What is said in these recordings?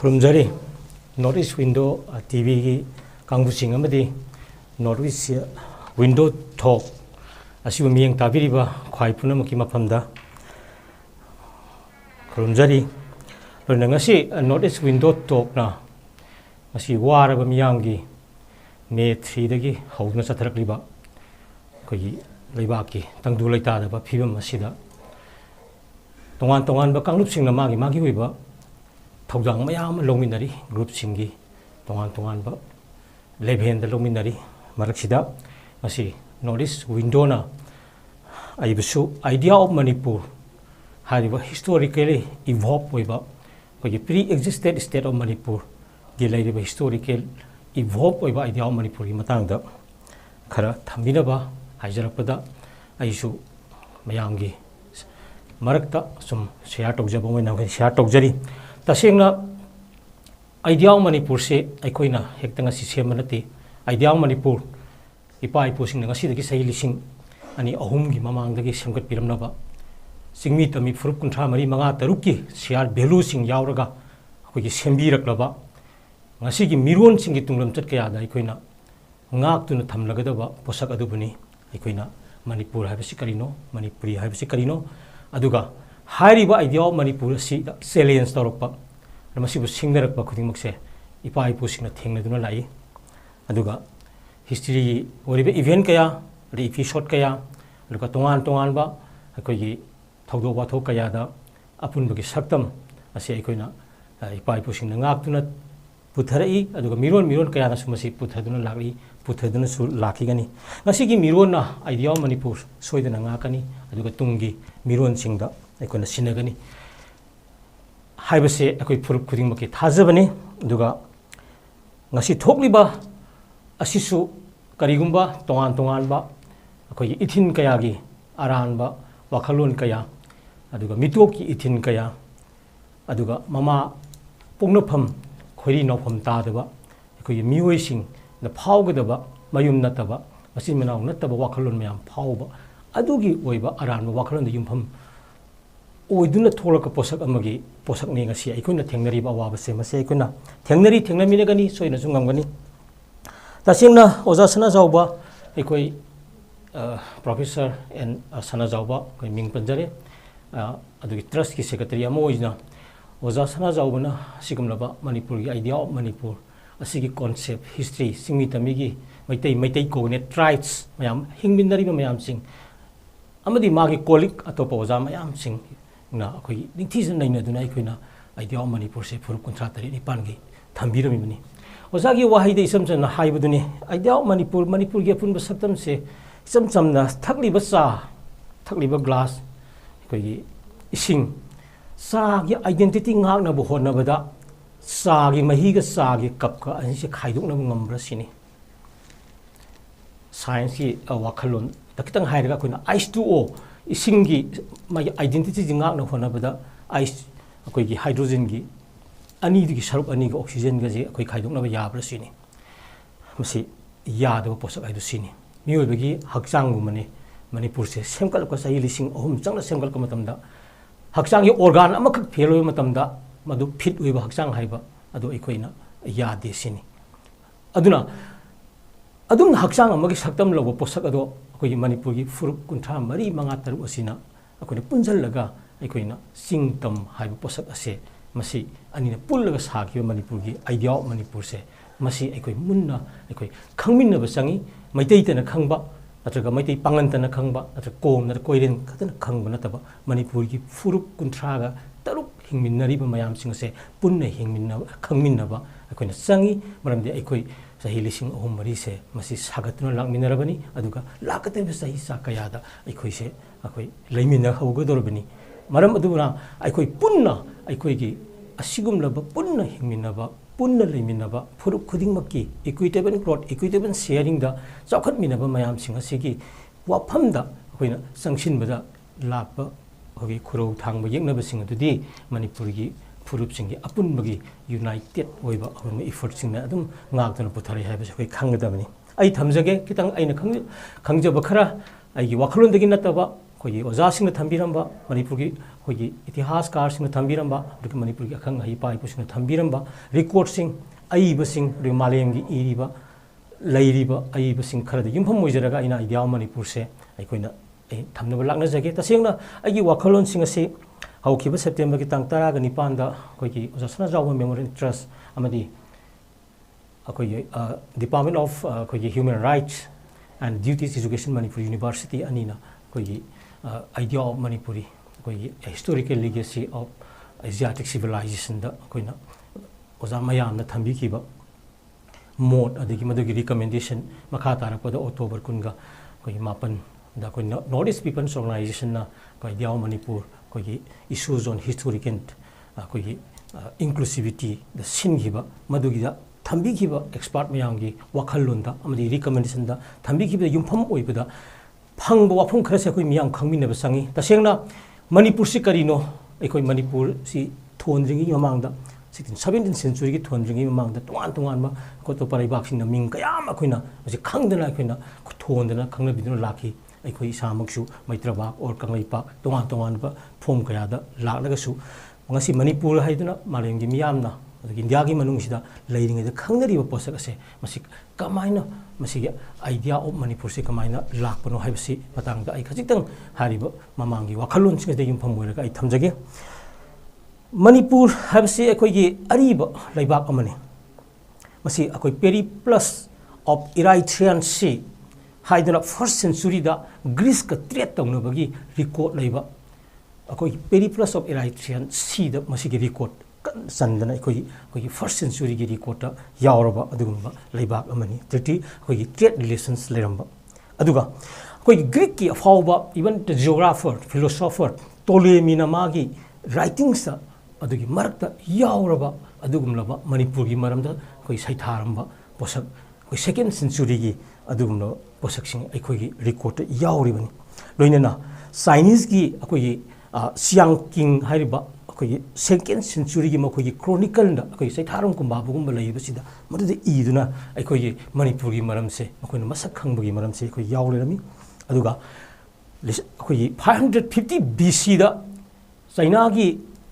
ꯈꯨꯔꯨꯝꯖꯔꯤ north east window ꯇꯤꯚꯤꯒꯤ ꯀꯥꯡꯕꯨꯁꯤꯡ ꯑꯃꯗꯤ north east window ꯊꯣꯛ ꯑꯁꯤꯕꯨ ꯃꯤꯠꯌꯦꯡ ꯇꯥꯕꯤꯔꯤꯕ ꯈ꯭ꯋꯥꯏ ꯄꯨꯝꯅꯃꯛꯀꯤ ꯃꯐꯝꯗ ꯈꯨꯔꯨꯝꯖꯔꯤ ꯑꯗꯨꯅ ꯉꯁꯤ ꯅꯣꯔꯠ ꯏꯁ ꯋꯤꯟꯗꯣ ꯇꯣꯛꯅ ꯉꯁꯤ ꯋꯥꯔꯕ ꯃꯤꯌꯥꯝꯒꯤ ꯃꯦ 3ꯗꯒꯤ ꯍꯧꯗꯨꯅ ꯆꯠꯊꯔꯛꯂꯤꯕ ꯑꯩꯈꯣꯏꯒꯤ ꯂꯩꯕꯥꯛꯀꯤ ꯇꯪꯗꯨ ꯂꯩꯇꯥꯗꯕ ꯐꯤꯕꯝ ꯑꯁꯤꯗ ꯇꯣꯉꯥꯟ ꯇꯣꯉꯥꯟꯕ ꯀꯥꯡꯂꯨꯞꯁꯤꯡꯅ ꯃꯥꯒꯤ ꯑꯣꯏꯕ ꯊꯧꯗꯥꯡ ꯃꯌꯥꯝ ꯑꯃ ꯂꯧꯃꯤꯟꯅꯔꯤ ꯒ꯭ꯔꯨꯞꯁꯤꯡꯒꯤ ꯇꯣꯉꯥꯟ ꯇꯣꯉꯥꯟꯕ ꯂꯦꯚꯦꯜꯗ ꯂꯧꯃꯤꯟꯅꯔꯤ ꯃꯔꯛꯁꯤꯗ ꯉꯁꯤ ꯅꯣꯔꯠ ꯏꯁ ꯋꯤꯟꯗꯣꯅ ꯑꯩꯕꯨꯁꯨ ꯑꯥꯏꯗꯤꯌꯥ ꯑꯣꯐ ꯃꯅꯤꯄꯨꯔ ꯍꯥꯏꯔꯤꯕ ꯍꯤꯁꯇꯣꯔꯤꯀꯦꯂꯤ ꯏꯚꯣꯜꯞ ꯑꯣꯏꯕ ꯑꯩꯈꯣꯏꯒꯤ ꯄ꯭ꯔꯤ ꯑꯦꯛꯖꯤꯁꯇꯦꯠ ꯁ꯭ꯇꯦꯠ ꯑꯣꯐ ꯃꯅꯤꯄꯨꯔꯒꯤ ꯂꯩꯔꯤꯕ ꯍꯤꯁꯇꯣꯔꯤꯀꯦꯜ ꯏꯚꯣꯜꯞ ꯑꯣꯏꯕ ꯑꯥꯏꯗꯤꯌꯥ ꯑꯣꯐ ꯃꯅꯤꯄꯨꯔꯒꯤ ꯃꯇꯥꯡꯗ ꯈꯔ ꯊꯝꯕꯤꯅꯕ ꯍꯥꯏꯖꯔꯛꯄꯗ ꯑꯩꯁꯨ ꯃꯌꯥꯝꯒꯤ ꯃꯔꯛꯇ ꯁꯨꯝ ꯁꯦꯌꯔ ꯇꯧꯖꯕ ꯑꯣꯏꯅ ꯁꯦꯌꯔ ꯇꯧꯖꯔꯤ तसेंना आइडिया मणिपुर से अखोना हेक्ता ngasi सेम नते आइडिया मणिपुर इपा इपुसिंग ngasi सही लिसिंग अनि अहुम की ममांगदगी सेमगत पिरमनबा सिंगमी तमी फुरुप कुंथ्रा मरी मंगा तरुक की शेयर वैल्यू सिंग यावरगा अखोगी सेमबीरकलबा ngasi की मिरोन सिंग की तुंगलम चट कयादा अखोना ngak तुन थमलगदबा पोसक अदुबनी अखोना मणिपुर हाइबसि करिनो मणिपुरी हाइबसि करिनो अदुगा हाइरिबा आइडिया मणिपुर से चैलेंज तौरपा मसिबु सिंगरकपा खुदिंगमक्से इपा इपुसिंगना थेंगनदुना लाई अदुगा हिस्ट्री ओरिबे इवेंट कया अदि एपिसोड कया अदुगा तोंगान तोंगानबा अखोगी थौदो वाथो कयादा अपुनबगी सक्तम असे अखोना इपा इपुसिंगना ngaktuna पुथरई अदुगा मिरोन कयाना सुमसि पुथदुना लागली पुथदुना सु लाखिगनी ngasi gi mirona idea Manipur सोइदना ngakani अदुगा तुंगी मिरोन सिंगदा अखोना सिनगनी हाइबसे अखोई फुरुप खुदिंगमकी थाजबनी दुगा ngasi थोकलिबा असिसु करिगुंबा तोंगान तोंगानबा अखोई इथिन कयागी अरानबा वाखलोन कया अदुगा मिटोकी इथिन कया अदुगा ममा पोंगनफम खोरी नौफम तादबा अखोई मियोइसिंग न फावगदबा मयुम नतबा मसिन मनाव नतबा वाखलोन मयाम फावबा अदुगी ओइबा अरानबा वाखलोन द युमफम ओइदुना थोलक पोसक अमगी पोसक ने ngasi अखोना थेंगनरिबा अवाबसे मसे अखोना थेंगनमिनगनी सोइना सुंगमगनी तसेंगना ओजा सना जावबा अखोई प्रोफेसर एन सना जावबा अखोई मिंग पंजरे अदुगी ट्रस्ट की सेक्रेटरी अमा ओइना ओजा सना जावबना सिगमलबा मणिपुर की आइडिया ऑफ मणिपुर असिगी कॉन्सेप्ट हिस्ट्री सिंगमी तमीगी मैतै कोगने ट्राइब्स मयाम हिंगमिनरिबा मयाम सिंग अमदी मागी कोलिक अतोप ओजा मयाम सिंग ना अखोई निंथीजन नैनदुना अखोइना आइडिया ऑफ मणिपुर से फुरुप कुंथ्रा तरी निपानगी थंबिरमिबनी ओजागी वाहिदे इसमचन हाइबदुनी आइडिया ऑफ मणिपुर की अपुनब सक्तम से इसमचमना थकलिबा चा थकलिबा ग्लास अखोई इसिंग चागी आइडेंटिटी ngaknabo honabada चागी महीगा चागी कप का अनिसे खाइदोकनब ngambra sini साइंस की वाखलोन तकितंग हाइरगा अखोइना H2O इसिंगी मागी आइडेंटिटी ngakna honabada आइस अखोइगी हाइड्रोजन की अनीदुगी सरुप अनीगा ऑक्सीजन गजे अखोइ खाइदोकनब याब्रा सिनी मसी यादब पोसक आइदु सिनी मियोबगी हक्चांगुमने मणिपुर से सेमकलक सही लिसिंग अहुम चंगना सेमकलक मतमदा हक्चांगी ऑर्गन अमखक फेलोय मतमदा मदु फिट ओइबा हक्चांग हाइबा अदु अखोइना यादे सिनी अदुना अदुम हक्चांग अमगी सक्तम लौब पोसक अदो अखोइ मणिपुर की फुरुप कुंथ्रा मरी मंगा तरुक असिना अखोइना पुंजलगा अखोइना सिंगतम हाइबा पोसक असे मसी अनिना पुल्लगा साखिबा मणिपुर की आइडिया ऑफ मणिपुर से मसी अखोइ मुन्ना अखोइ खंगमिनब चंगी मैतैतना खंगबा नत्रगा मैतै पांगनतना खंगबा नत्र कोम नत्र कोइरेन खतना खंगबा नतबा मणिपुर की फुरुप कुंथ्रागा तरुक हिंगमिनरिबा मयाम सिंग से पुन्ना हिंगमिनब खंगमिनबा अखोइना चंगी मरमदे अखोइ सही लिसिंग अहुम मरी से मसी सागतुना लांगमिनरबनी अदुगा लाकतब सही सा कयादा अखोइ से अखोइ लैमिना हौगदोरबनी मरम अदुना अखोइ पुन्ना अखोइगी असिगुमलबा पुन्ना हिंगमिनबा पुन्ना लैमिनबा फुरुप खुदिंगमक्की इक्विटेबल ग्रोथ इक्विटेबल शेयरिंग दा चौखटमिनबा मयाम सिंग असिगी वाफमदा अखोइना संगसिनबदा लापा होगी खुरौ थांबा येंगनबसिंग अदुदी मणिपुर की फुरुप सिंग अपुनबगी यूनाइटेड ओइबा अहुम इफोर्ट सिंगना अदुम ngakduna पुथारै हाइबसे अखोइ खंगदबनी आई थमजगे कितंग आइना खंगजब खरा आइगी वाखलोंदगी नतबा ꯑꯩꯈꯣꯏꯒꯤ ꯑꯣꯖꯥꯁꯤꯡꯅ ꯊꯝꯕꯤꯔꯝꯕ ꯃꯅꯤꯄꯨꯔꯒꯤ ꯑꯩꯈꯣꯏꯒꯤ ꯏꯇꯤꯍꯥꯁꯀꯥꯔꯁꯤꯡꯅ ꯊꯝꯕꯤꯔꯝꯕ ꯑꯗꯨꯒ ꯃꯅꯤꯄꯨꯔꯒꯤ ꯑꯈꯪ ꯑꯍꯩ ꯏꯄꯥ ꯏꯄꯨꯁꯤꯡꯅ ꯊꯝꯕꯤꯔꯝꯕ ꯔꯦꯀꯣꯔꯗꯁꯤꯡ ꯑꯏꯕꯁꯤꯡ ꯑꯗꯨꯒ ꯃꯥꯂꯦꯝꯒꯤ ꯏꯔꯤꯕ ꯂꯩꯔꯤꯕ ꯑꯏꯕꯁꯤꯡ ꯈꯔꯗ ꯌꯨꯝꯐꯝ ꯑꯣꯏꯖꯔꯒ ꯑꯩꯅ ꯑꯥꯏꯗꯤꯌꯥ ꯑꯣꯐ ꯃꯅꯤꯄꯨꯔꯁꯦ ꯑꯩꯈꯣꯏꯅ ꯊꯝꯅꯕ ꯂꯥꯛꯅꯖꯒꯦ ꯇꯁꯦꯡꯅ ꯑꯩꯒꯤ ꯋꯥꯈꯜꯂꯣꯟꯁꯤꯡ ꯑꯁꯤ ꯍꯧꯈꯤꯕ ꯁꯦꯞꯇꯦꯝꯕꯔꯒꯤ ꯇꯥꯡ 19ꯗ ꯑꯩꯈꯣꯏꯒꯤ ꯑꯣꯖꯥ ꯁꯅꯥꯖꯥꯎꯕ ꯃꯦꯃꯣꯔꯤꯌꯦꯜ ꯇ꯭ꯔꯁ ꯑꯃꯗꯤ ꯑꯩꯈꯣꯏꯒꯤ ꯗꯤꯄꯥꯔꯠꯃꯦꯟ ꯑꯣꯐ ꯑꯩꯈꯣꯏꯒꯤ human rights and duties education Manipur university अनीना अखोई आइडिया ऑफ मनपुरी अखोई historical legacy of Asiatic civilization द अखोइना ओजा मयामना थंबीखिबा मोड अदगी मदुगी रिकमेंडेशन मखा तारकपद अक्टोबर 9 अखोई मापन द अखोई नॉर्थ ईस्ट पीपल्स ऑर्गेनाइजेशन ना आइडिया ऑफ मनपुर अखोई इश्यूज ऑन हिस्टोरिकल अखोई इंक्लूसिविटी द सिनखिबा मदुगी द थंबीखिबा एक्सपर्ट मयामगी वाखल्लोंदा अमदि रिकमेंडेशन दा थंबीखिबा युमफम ओइबदा फंगबा वाफम खरसे अखोई मियाम खंगमिनबा संगी तसेंगना मणिपुर से करिनो अखोई मणिपुर सी थोनद्रिंगी ममांगदा 17th century की थोनद्रिंगी ममांगदा तोंगान तोंगानबा कोतो पारैबाकसिंगना मिंग कयाम अखोइना मसे खंगदना अखोइना थोनदना खंगनबिदुना लाखी अखोई इसामक्सु मैत्रबाक और कंगैपा तोंगान तोंगानबा फोम कयादा लाखलगसु ngasi manipur haiduna malemgi miyamna India की मनुंगसिदा लेरिंगेदा खंगनरिबा पोसक असे मसि कमाइना मसिगे आइडिया ऑफ मणिपुर से कमाइना लाखपनो हाइबसि मतांगदा आई खजितंग हारिबा ममांगी वाखलोनसिंगदा युमफम ओइरगा आई थमजगे मणिपुर हाइबसि अखोइगी अरिबा लैबाक अमने मसि अखोइ Periplus of Erythraean sea हाइदना फर्स्ट सेंचुरी दा ग्रीस का ट्रेड तौनबगी रिकॉर्ड लैबा अखोइ Periplus of Erythraean sea दा मसिगे रिकॉर्ड संदना अखोई फर्स्ट सेंचुरी की रिकॉर्ड यावरबा अदुगुंबा लैबाक अमनी त्रिटी अखोई ट्रेड रिलेशंस लेरंबा अदुगा अखोई ग्रीक की अफाउबा इवन द जियोग्राफर फिलोसोफर टोलेमीना मागी राइटिंग्स अदुगी मरकता यावरबा अदुगुंबा मणिपुर की मरमदा अखोई सैथारंबा पोसक अखोई सेकेंड सेंचुरी की अदुगुंबा पोसकसिंग अखोई रिकॉर्ड यावरिबनी लोइनना चाइनीज की अखोई सियांग किंग हाइरिबा अखोई सेकेंड सेंचुरी की मखोई क्रोनिकल दा अखोई सैथारम कुंबाबुगुंबा लैबसिदा मदुदे इदुना अखोई मणिपुर की मरम से अखोई मसक खंगबगी मरम से अखोई यावलेरमी अदुगा अखोई 550 BC दा चाइना की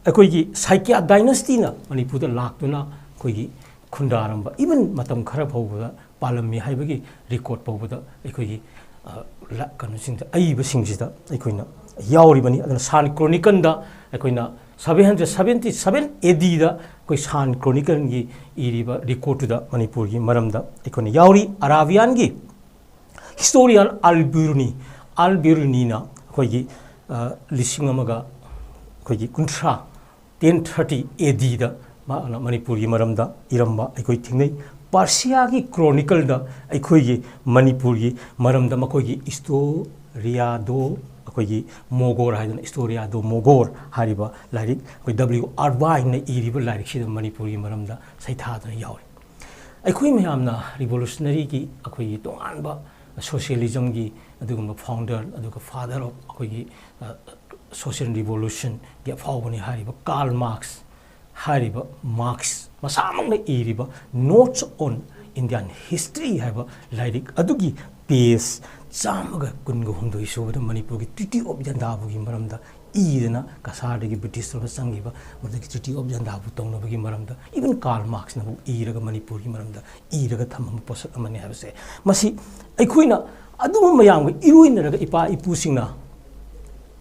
अखोई साइकिया डायनेस्टी ना मणिपुर दा लाक्तुना अखोई खुंदारंबा इवन मतम खरा फौबदा पालमी हाइबगी रिकॉर्ड फौबदा अखोई कनुसिंग अइबसिंगसिदा अखोइना यावरिबनी अदुना सान क्रोनिकल दा अखोइना 777 AD दा कोई सान क्रोनिकल की इरिबा रिकॉर्ड दा मणिपुर की मरमदा अखोइना यावरी अराबियन की हिस्टोरियन अल्बिरुनी ना अखोई लिसिंग अमगा अखोई कुंथ्रा 1030 AD दा मणिपुर की मरमदा इरंबा अखोई थिंगनै पर्सिया की क्रोनिकल दा अखोई मणिपुर की मरमदा मखोई हिस्टोरिया दो अखोई मोगोर हाइदन हिस्टोरिया दो मोगोर हारिबा लाइरिक अखोई W.R. Bine ने इरिबा लाइरिक सिदा मणिपुर की मरमदा सैथादना यावरे अखोई मयामना रिवोल्यूशनरी की अखोई तोंगानबा सोशलिज्म की अदुगुंबा फाउंडर अदुगा फादर ऑफ अखोई सोशल रिवोल्यूशन की फाउबनी हारिबा कार्ल मार्क्स हारिबा मार्क्स मसामंगना इरिबा नोट्स ऑन इंडियन हिस्ट्री हाइबा लाइरिक अदुगी पेज चामगा कुनगो हुंदोई सोबदा मणिपुर की ट्रीटी ऑफ जंदाबुगी मरमदा इदना कसारदगी ब्रिटिश तोना संगिबा मदगी ट्रीटी ऑफ जंदाबु तौनबगी मरमदा इवन कार्ल मार्क्स नबु इरगा मणिपुर की मरमदा इरगा थमम पोसक अमने हाबसे मसी अखोइना अदुम मयांग इरोइनरगा इपा इपुसिंगना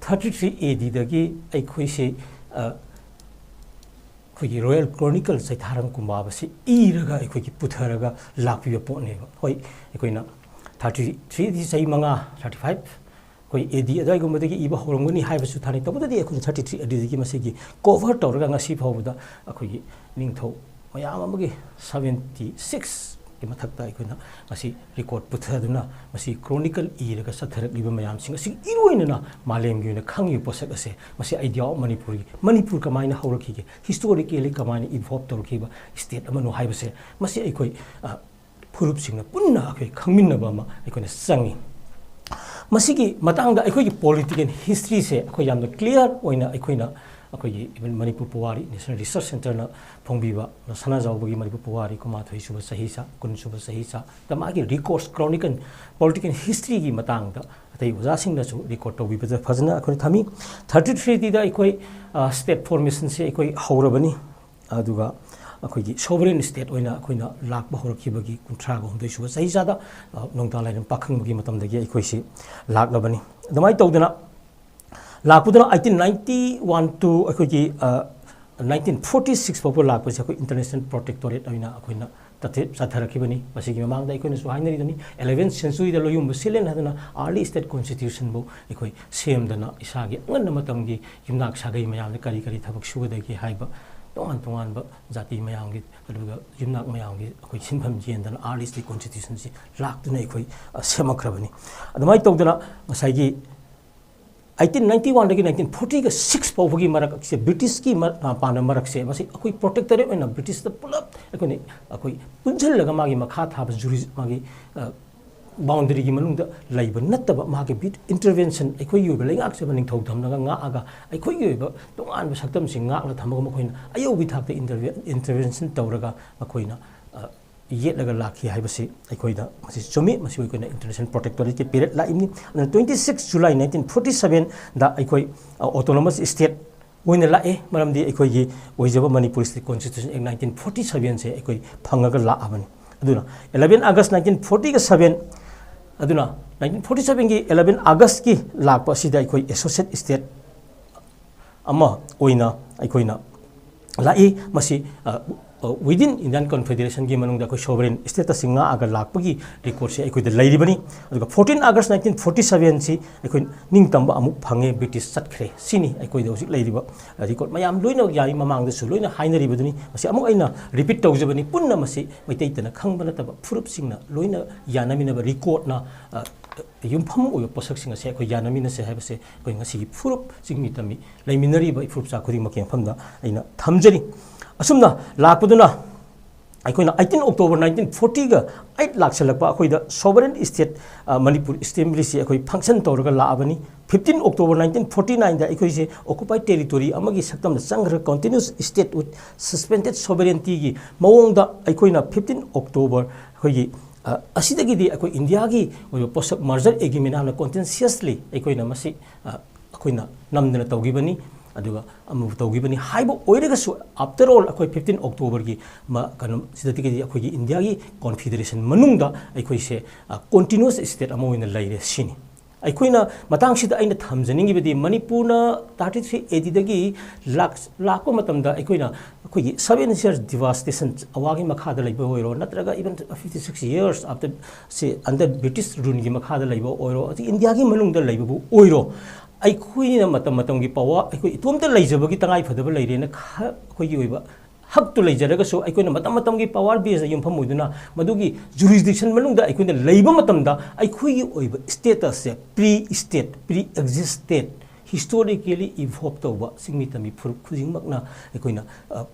33 AD दगी अखोइसे अखोई रॉयल क्रोनिकल सैथारम कुंबाबसे इरगा अखोई पुथरगा लापिबा पोनेबा होय अखोइना 33 दी सही मंगा 35 कोई AD अदाइगुंबदगी इबा होरंगनी हाइबसु थाने तबददी अखोई 33 AD की मसेगी कवर तौरगा ngasi फावबदा अखोई निंगथौ मयाम अमगी 76 की मथकता अखोइना ngasi रिकॉर्ड पुथदुना मसी क्रोनिकल इरगा सथरकलिबा मयाम सिंग असि इरोइनना मालेमगी न खंगी पोसक असे मसी आइडिया ऑफ मणिपुर कमाइना हौरखिगे हिस्टोरिकली कमाइना इवॉल्व तौरखिबा स्टेट अमनो हाइबसे मसी अखोई फुरुप सिंगना पुन्ना अखोई खंगमिनबा मा अखोइना संगी मसीगी मतंगदा अखोई पॉलिटिकल हिस्ट्री से अखोई यामना क्लियर ओइना अखोइना ꯑꯩꯈꯣꯏꯒꯤ ꯏꯚꯟ ꯃꯅꯤꯄꯨꯔ ꯄꯨꯋꯥꯔꯤ ꯅꯦꯁꯅꯦꯜ ꯔꯤꯁꯔꯁ ꯁꯦꯟꯇꯔꯅ ꯐꯣꯡꯕꯤꯕ ꯁꯅꯥꯖꯥꯎꯕꯒꯤ ꯃꯅꯤꯄꯨꯔ ꯄꯨꯋꯥꯔꯤ ꯀꯨꯟꯃꯥꯊꯣꯏ ꯁꯨꯕ ꯆꯍꯤꯆꯥ ꯀꯨꯟꯁꯨꯕ ꯆꯍꯤꯆꯥꯗ ꯃꯥꯒꯤ ꯔꯤꯀꯣꯔꯁ ꯀ꯭ꯔꯣꯅꯤꯀꯜ ꯄꯣꯂꯤꯇꯤꯀꯦꯜ ꯍꯤꯁꯇ꯭ꯔꯤꯒꯤ ꯃꯇꯥꯡꯗ ꯑꯇꯩ ꯑꯣꯖꯥꯁꯤꯡꯅꯁꯨ ꯔꯦꯀꯣꯔꯗ ꯇꯧꯕꯤꯕꯗ ꯐꯖꯅ ꯑꯩꯈꯣꯏꯅ ꯊꯝꯃꯤ 33ꯗ ꯑꯩꯈꯣꯏ ꯁ꯭ꯇꯦꯠ ꯐꯣꯔꯃꯦꯁꯟꯁꯦ ꯑꯩꯈꯣꯏ ꯍꯧꯔꯕꯅꯤ ꯑꯗꯨꯒ ꯑꯩꯈꯣꯏꯒꯤ ꯁꯣꯚꯔꯦꯟ ꯁ꯭ꯇꯦꯠ ꯑꯣꯏꯅ ꯑꯩꯈꯣꯏꯅ ꯂꯥꯛꯄ ꯍꯧꯔꯛꯈꯤꯕꯒꯤ 39 ꯁꯨꯕ ꯆꯍꯤꯆꯥꯗ ꯅꯣꯡꯗꯥ ꯂꯥꯏꯔꯦꯟ ꯄꯥꯈꯪꯕꯒꯤ ꯃꯇꯝꯗꯒꯤ ꯑꯩꯈꯣꯏꯁꯤ ꯂꯥꯛꯂꯕꯅꯤ ꯑꯗꯨꯃꯥꯏꯅ ꯇꯧꯗꯅ ꯂꯥꯛꯄꯗꯨꯅ 1891 to ꯑꯩꯈꯣꯏꯒꯤ 1946 ꯐꯥꯎꯕ ꯂꯥꯛꯄꯁꯦ ꯑꯩꯈꯣꯏ ꯏꯟꯇꯔꯅꯦꯁꯅꯦꯜ ꯄ꯭ꯔꯣꯇꯦꯛꯇꯣꯔꯦꯠ ꯑꯣꯏꯅ ꯑꯩꯈꯣꯏꯅ ꯆꯠꯊꯔꯛꯈꯤꯕꯅꯤ ꯃꯁꯤꯒꯤ ꯃꯃꯥꯡꯗ ꯑꯩꯈꯣꯏꯅꯁꯨ ꯍꯥꯏꯅꯔꯤꯗꯨꯅꯤ 11th ꯁꯦꯟꯆꯨꯔꯤꯗ ꯂꯣꯌꯨꯝꯕ ꯁꯤꯂꯦꯟ ꯍꯥꯏꯗꯅ ꯑꯥꯔꯂꯤ ꯁ꯭ꯇꯦꯠ ꯀꯣꯟꯁꯇꯤꯇ꯭ꯌꯨꯁꯟꯕꯨ ꯑꯩꯈꯣꯏ ꯁꯦꯝꯗꯅ ꯏꯁꯥꯒꯤ ꯑꯉꯟꯕ ꯃꯇꯝꯒꯤ ꯌꯨꯝꯅꯥꯛ ꯁꯥꯒꯩ ꯃꯌꯥꯝꯅ ꯀꯔꯤ ꯀꯔꯤ ꯊꯕꯛ ꯁꯨꯒꯗꯒꯦ ꯍꯥꯏꯕ तोान तोानब जाति मयामगी युमनाक मयामगी अखोई सिनफम जेंदना आर्ली स्टेट कॉन्स्टिट्यूशन से लाक्तुना अखोई सेमख्रबनी अदुमाय तौदना ngसाइगी 1891 दगी 1940 का 6 फाउबगी मरक से ब्रिटिश की पान मरक से मसी अखोई प्रोटेक्टरेट ओइना ब्रिटिश द पुलप अखोई अखोई पुंजल लगा मागी मखा थाब जुरी मागी बाउंड्री की मनुंग लाइब नत्तब मागे बिट इंटरवेंशन अखोई योब लेंगाक से निंथौ धमनगा ngaगा अखोई योब तोंगान सकतम सिंग ngakla thamaga मखोइन अयोबी थाक्ते इंटरवेंशन तौरगा मखोइना येलगा लाखी हाइबसी अखोइदा मसी चुमी मसी अखोइना इंटरनेशनल प्रोटेक्टोरेट के पीरियड लाइमनी 26 जुलाई 1947 दा अखोई ऑटोनोमस स्टेट ओइना लाए मरमदी अखोइगी ओइजब मणिपुर स्टेट कॉन्स्टिट्यूशन एक्ट 1947 से अखोई फंगगा लाअबनी अदुना 11 अगस्त 1947 अदुना 1947 की 11 अगस्त की लाप असिदा अखोई एसोसिएट स्टेट अमा ओइना अखोइना लाई मसी विदिन इंडियन कॉन्फेडरेशन की मनुंग अखोई सोवरेन स्टेटस सिंगा अगर लापगी रिकॉर्ड से अखोई लैरिबनी अदुगा 14 अगस्त 1947 से अखोई निंगतंब अमुक फंगे ब्रिटिश चटखरे सिनी अखोई हौजिक लैरिबा रिकॉर्ड मयाम लोइना याई ममांग दसु लोइना हाइनरिबदुनी मसी अमुक अइना रिपीट तौजबनी पुन्ना मसी मैतैतना खंगब नतब फुरुप सिंगना लोइना यानमिनब रिकॉर्ड ना युमफम ओय पोसक सिंग से अखोई यानमिना से हाइबसे अखोई ngasi फुरुप सिंगमी तमी लैमिनरिबा फुरुप चा खुदिंग मके फमदा अइना थमजरी असुमना लापदुना अखोइना 18 अक्टोबर 1940 गा 8 लाखसलकपा अखोइदा सोवरेन स्टेट मणिपुर असेंबली से अखोइ फंक्शन तौरगा लाअबनी 15 अक्टोबर 1949 दा अखोइसे ऑक्युपाइड टेरिटोरी अमगी सकतम संग्रह continuous state with suspended sovereignty की मवोंगदा अखोइना 15 अक्टोबर अखोइगी असिदगिदी अखोइ इंडिया की पोसक मर्जर एग्रीमेंट हाना कॉन्टेंशियसली अखोइना मसी अखोइना नमदना तौगिबनी अदुगा अमु तौगिबनी हाइबो ओइरगसु आफ्टर ऑल अखोइ 15 अक्टोबर की कनो सिदतिगी अखोइ इंडिया की कॉन्फेडरेशन मनुंगदा अखोइसे कंटिन्यूस स्टेट अमो ओइना लैरे सिनी अखोइना मतांगसिदा अइना थमजनिंगिबदी मणिपुरना 33 एडी दगी लाख मतमदा अखोइना अखोइगी 7 years devastation अवागी मखादा लैबो ओइरो नत्रगा इवन 56 years आफ्टर से अंडर ब्रिटिश रूल की मखादा लैबो ओइरो इंडिया की मनुंगदा लैबो ओइरो अखोइना मतम मतम की पावर अखोइ इतोमता लैजबगी तंगाई फदब लैरेना अखोइगी ओइबा हक तो लैजरगसु अखोइना मतम मतम की पावर बेस युमफम ओइदुना मदुगी जुरिसडिक्शन मनुंगदा अखोइना लैबा मतमदा अखोइगी ओइबा स्टेटस से प्री एग्जिस्टेड हिस्टोरिकली इवॉल्व तौबा सिंगमी तमी फुरुप खुजिंगमकना अखोइना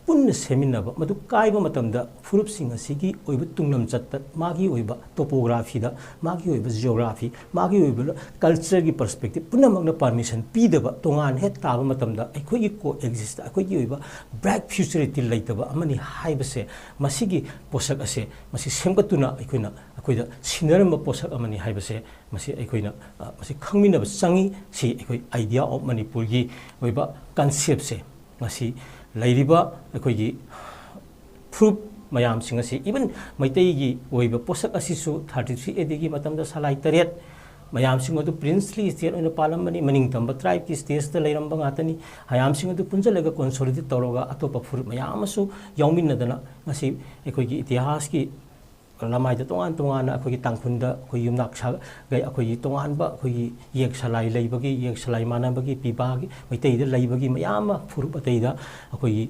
पुन्न सेमिनबा मदु काइबा मतमदा फुरुप सिंग असिगी ओइबा तुंगनम चत्त मागी ओइबा टोपोग्राफी दा मागी ओइबा जियोग्राफी मागी ओइबा कल्चर की पर्सपेक्टिव पुनमकना परमिशन पीदबा तोंगान हे ताबा मतमदा अखोइगी को एग्जिस्ट अखोइगी ओइबा ब्राइट फ्यूचरिटी लैतबा अमनि हाइबसे मसिगी पोसक असे मसि सेमगतुना अखोइना अखोइदा सिनरम पोसक अमनि हाइबसे मसि अखोइना मसि खंगमिनबा संगी सि अखोइ आइडिया ऑफ मणिपुर की ओइबा कांसेप्ट से मसि लैरिबा अखोइगी प्रूफ मयाम सिंग से इवन मैतैगी ओइबा पोसक असिसु 33 एडी की मतमदा सलाई तरेट मयाम सिंग अदु प्रिंसली स्टेट ओइना पालमबनी मनिंग तंबा ट्राइब की स्टेज द लैरंबा गातनी हयाम सिंग अदु पुंजलगा कंसोलिडेट तौरगा अतोपा फुरुप मयामसु याउमिनदना मसि अखोइगी इतिहास की लमाइद तोंगान तोंगान अखोइगी तांगखुंदा अखोइ युमनाक सा गई अखोइगी तोंगानबा अखोइगी येक सलाई लैबगी येक सलाई मानबगी पिबागी मैतैदा लैबगी मयाम फुरुप अतैदा अखोइगी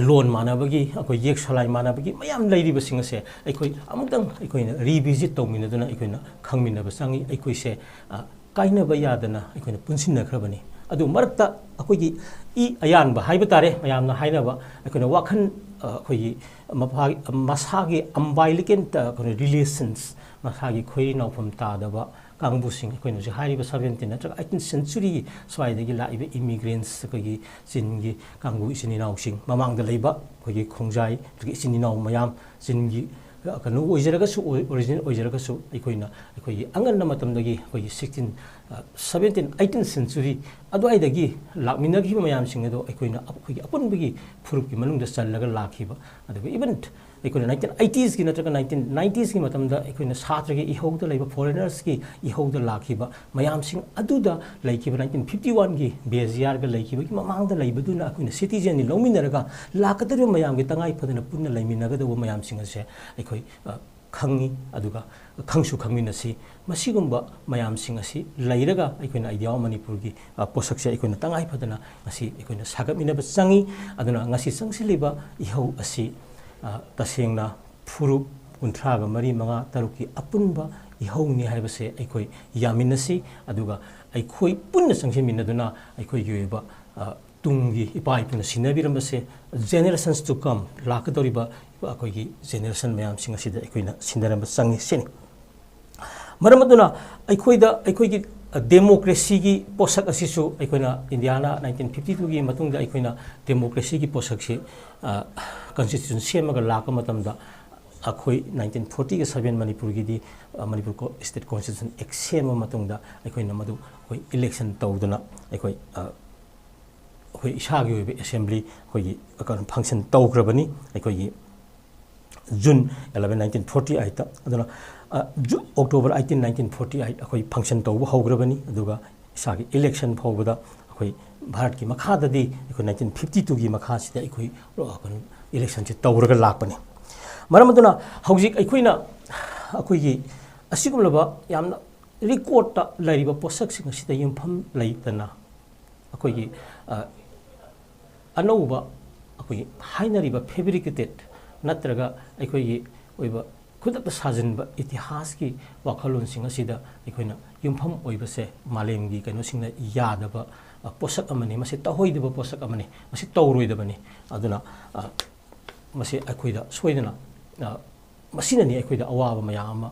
लोन मानबगी अखोइ येक सलाई मानबगी मयाम लैरिबसिंग से अखोइ अमुक्तंग अखोइना रिविजिट तौमिनदुना अखोइना खंगमिनबा संगी अखोइसे काइनबा यादना अखोइना पुनसिनखरबनी अदु मरक्ता अखोइगी इ अयानबा हाइबा तारे मयामना हाइनबा अखोइना वाखन अखोइगी मसागी अम्बाइलिकेंट रिलेशंस मसागी खोइ नौफम तादबा ꯀꯥꯡꯕꯨꯁꯤꯡ ꯑꯩꯈꯣꯏꯅ ꯍꯧꯖꯤꯛ ꯍꯥꯏꯔꯤꯕ 17 ꯅꯠꯇ꯭ꯔꯒ 18th ꯁꯦꯟꯆꯨꯔꯤꯒꯤ ꯁ꯭ꯋꯥꯏꯗꯒꯤ ꯂꯥꯛꯏꯕ ꯏꯃꯤꯒ꯭ꯔꯦꯟꯁ ꯑꯩꯈꯣꯏꯒꯤ ꯆꯤꯟꯒꯤ ꯀꯥꯡꯕꯨ ꯏꯆꯤꯟ ꯏꯅꯥꯎꯁꯤꯡ ꯃꯃꯥꯡꯗ ꯂꯩꯕ ꯑꯩꯈꯣꯏꯒꯤ ꯈꯣꯡꯖꯥꯏ ꯑꯗꯒꯤ ꯏꯆꯤꯟ ꯏꯅꯥꯎ ꯃꯌꯥꯝ ꯆꯤꯟꯒꯤ ꯀꯩꯅꯣ ꯑꯣꯏꯖꯔꯒꯁꯨ ꯑꯣꯔꯤꯖꯤꯅꯦꯜ ꯑꯣꯏꯖꯔꯒꯁꯨ ꯑꯩꯈꯣꯏꯒꯤ ꯑꯉꯟꯕ ꯃꯇꯝꯗꯒꯤ ꯑꯩꯈꯣꯏꯒꯤ 17 18th ꯁꯦꯟꯆꯨꯔꯤ ꯑꯗꯨꯋꯥꯏꯗꯒꯤ ꯂꯥꯛꯃꯤꯟꯅꯈꯤꯕ ꯃꯌꯥꯝꯁꯤꯡ ꯑꯗꯣ ꯑꯩꯈꯣꯏꯒꯤ ꯑꯄꯨꯟꯕꯒꯤ ꯐꯨꯔꯨꯞꯀꯤ ꯃꯅꯨꯡꯗ ꯆꯜꯂꯒ ꯂꯥꯛꯈꯤꯕ ꯑꯗꯨꯒ ꯏꯚꯟ ꯑꯩꯈꯣꯏꯅ 1980sꯒꯤ ꯅꯠꯇ꯭ꯔꯒ 1990sꯒꯤ ꯃꯇꯝꯗ ꯑꯩꯈꯣꯏꯅ ꯁꯥꯇ꯭ꯔꯒꯤ ꯏꯍꯧꯗ ꯂꯩꯕ ꯐꯣꯔꯦꯅꯔꯁꯀꯤ ꯏꯍꯧꯗ ꯂꯥꯛꯈꯤꯕ ꯃꯌꯥꯝꯁꯤꯡ ꯑꯗꯨꯗ ꯂꯩꯈꯤꯕ 1951ꯒꯤ ꯕꯦꯖꯤꯌꯥꯔꯒ ꯂꯩꯈꯤꯕꯒꯤ ꯃꯃꯥꯡꯗ ꯂꯩꯕꯗꯨꯅ ꯑꯩꯈꯣꯏꯅ ꯁꯤꯇꯤꯖꯦꯟꯅꯤ ꯂꯧꯃꯤꯟꯅꯔꯒ ꯂꯥꯛꯀꯗꯧꯔꯤꯕ ꯃꯌꯥꯝꯒꯤ ꯇꯉꯥꯏ ꯐꯗꯅ ꯄꯨꯟꯅ ꯂꯩꯃꯤꯟꯅꯒꯗꯧꯕ ꯃꯌꯥꯝꯁꯤꯡ ꯑꯁꯦ ꯑꯩꯈꯣꯏ ꯈꯪꯉꯤ ꯑꯗꯨꯒ ꯈꯪꯁꯨ ꯈꯪꯃꯤꯟꯅꯁꯤ ꯃꯁꯤꯒꯨꯝꯕ ꯃꯌꯥꯝꯁꯤꯡ ꯑꯁꯤ ꯂꯩꯔꯒ ꯑꯩꯈꯣꯏꯅ ꯑꯥꯏꯗꯤꯌꯥ ꯑꯣꯐ ꯃꯅꯤꯄꯨꯔꯒꯤ ꯄꯣꯠꯁꯛꯁꯦ ꯑꯩꯈꯣꯏꯅ ꯇꯉꯥꯏ ꯐꯗꯅ ꯉꯁꯤ ꯑꯩꯈꯣꯏꯅ ꯁꯥꯒꯠꯃꯤꯟꯅꯕ ꯆꯪꯉꯤ ꯑꯗꯨꯅ ꯉꯁꯤ ꯆꯪꯁꯤꯜꯂꯤꯕ ꯏꯍꯧ ꯑꯁꯤ ꯇꯁꯦꯡꯅ ꯐꯨꯔꯨꯞ 34-35-6ꯀꯤ ꯑꯄꯨꯟꯕ ꯏꯍꯧꯅꯤ ꯍꯥꯏꯕꯁꯦ ꯑꯩꯈꯣꯏ ꯌꯥꯃꯤꯟꯅꯁꯤ ꯑꯗꯨꯒ ꯑꯩꯈꯣꯏ ꯄꯨꯟꯅ ꯆꯪꯁꯤꯟꯃꯤꯟꯅꯗꯨꯅ ꯑꯩꯈꯣꯏꯒꯤ ꯑꯣꯏꯕ ꯇꯨꯡꯒꯤ ꯏꯄꯥ ꯏꯄꯨꯅ ꯁꯤꯟꯅꯕꯤꯔꯝꯕꯁꯦ ꯖꯦꯅꯦꯔꯦꯁꯟꯁ ꯇꯨ ꯀꯝ ꯂꯥꯛꯀꯗꯧꯔꯤꯕ ꯑꯩꯈꯣꯏꯒꯤ ꯖꯦꯅꯦꯔꯦꯁꯟ ꯃꯌꯥꯝꯁꯤꯡ ꯑꯁꯤꯗ ꯑꯩꯈꯣꯏꯅ ꯁꯤꯟꯅꯔꯝꯕ ꯆꯪꯉꯤ ꯁꯤꯅꯤ ꯃꯔꯝ ꯑꯗꯨꯅ ꯑꯩꯈꯣꯏꯒꯤ ꯗꯦꯃꯣꯀ꯭ꯔꯦꯁꯤꯒꯤ ꯄꯣꯠꯁꯛ ꯑꯁꯤꯁꯨ ꯑꯩꯈꯣꯏꯅ ꯏꯟꯗꯤꯌꯥꯅ 1952ꯒꯤ ꯃꯇꯨꯡꯗ ꯑꯩꯈꯣꯏꯅ ꯗꯦꯃꯣꯀ꯭ꯔꯦꯁꯤꯒꯤ ꯄꯣꯠꯁꯛꯁꯤ ꯀꯟꯁꯇꯤꯇ꯭ꯌꯨꯁꯟ ꯁꯦꯝꯃꯒ ꯂꯥꯛꯄ ꯃꯇꯝꯗ ꯑꯩꯈꯣꯏ 1947 ꯃꯅꯤꯄꯨꯔꯒꯤꯗꯤ ꯃꯅꯤꯄꯨꯔ ꯁ꯭ꯇꯦꯠ ꯀꯣꯟꯁꯇꯤꯇ꯭ꯌꯨꯁꯟ ꯑꯦꯛ ꯁꯦꯝꯕ ꯃꯇꯨꯡꯗ ꯑꯩꯈꯣꯏꯅ ꯃꯗꯨ ꯑꯩꯈꯣꯏ ꯏꯂꯦꯛꯁꯟ ꯇꯧꯗꯨꯅ ꯑꯩꯈꯣꯏ ꯏꯁꯥꯒꯤ ꯑꯣꯏꯕ ꯑꯦꯁꯦꯝꯕ꯭ꯂꯤ ꯑꯩꯈꯣꯏꯒꯤ ꯐꯪꯁꯟ ꯇꯧꯈ꯭ꯔꯕꯅꯤ ꯑꯩꯈꯣꯏꯒꯤ ꯖꯨꯟ 11 1948ꯇ ꯑꯗꯨꯅ ꯑꯣꯛꯇꯣꯕꯔ 18 1948 ꯑꯩꯈꯣꯏ ꯐꯪꯁꯟ ꯇꯧꯕ ꯍꯧꯈ꯭ꯔꯕꯅꯤ ꯑꯗꯨꯒ ꯏꯁꯥꯒꯤ ꯏꯂꯦꯛꯁꯟ ꯐꯥꯎꯕꯗ ꯑꯩꯈꯣꯏ ꯚꯥꯔꯠꯀꯤ ꯃꯈꯥꯗꯗꯤ ꯑꯩꯈꯣꯏ 1952ꯒꯤ ꯃꯈꯥꯁꯤꯗ ꯑꯩꯈꯣꯏ ꯏꯂꯦꯛꯁꯟꯁꯤ ꯇꯧꯔꯒ ꯂꯥꯛꯄꯅꯤ ꯃꯔꯝ ꯑꯗꯨꯅ ꯍꯧꯖꯤꯛ ꯑꯩꯈꯣꯏꯒꯤ ꯑꯁꯤꯒꯨꯝꯂꯕ ꯌꯥꯝꯅ ꯔꯦꯀꯣꯔꯗꯇ ꯂꯩꯔꯤꯕ ꯄꯣꯠꯁꯛꯁꯤꯡ ꯑꯁꯤꯗ ꯌꯨꯝꯐꯝ ꯂꯩꯇꯅ ꯑꯩꯈꯣꯏꯒꯤ ꯑꯅꯧꯕ ꯑꯩꯈꯣꯏꯒꯤ ꯍꯥꯏꯅꯔꯤꯕ ꯐꯦꯕ꯭ꯔꯤꯀꯦꯇꯦꯠ ꯅꯠꯇ꯭ꯔꯒ ꯑꯩꯈꯣꯏꯒꯤ ꯑꯣꯏꯕ ꯈꯨꯗꯛꯇ ꯁꯥꯖꯤꯟꯕ ꯏꯇꯤꯍꯥꯁꯀꯤ ꯋꯥꯈꯜꯂꯣꯟꯁꯤꯡ ꯑꯁꯤꯗ ꯑꯩꯈꯣꯏꯅ ꯌꯨꯝꯐꯝ ꯑꯣꯏꯕꯁꯦ ꯃꯥꯂꯦꯝꯒꯤ ꯀꯩꯅꯣꯁꯤꯡꯅ ꯌꯥꯗꯕ ꯄꯣꯠꯁꯛ ꯑꯃꯅꯤ ꯃꯁꯤ ꯇꯧꯍꯣꯏꯗꯕ ꯄꯣꯠꯁꯛ ꯑꯃꯅꯤ ꯃꯁꯤ ꯇꯧꯔꯣꯏꯗꯕꯅꯤ ꯑꯗꯨꯅ ꯃꯁꯤ ꯑꯩꯈꯣꯏꯗ ꯁꯣꯏꯗꯅ ꯃꯁꯤꯅꯅꯤ ꯑꯩꯈꯣꯏꯗ ꯑꯋꯥꯕ ꯃꯌꯥꯝ ꯑꯃ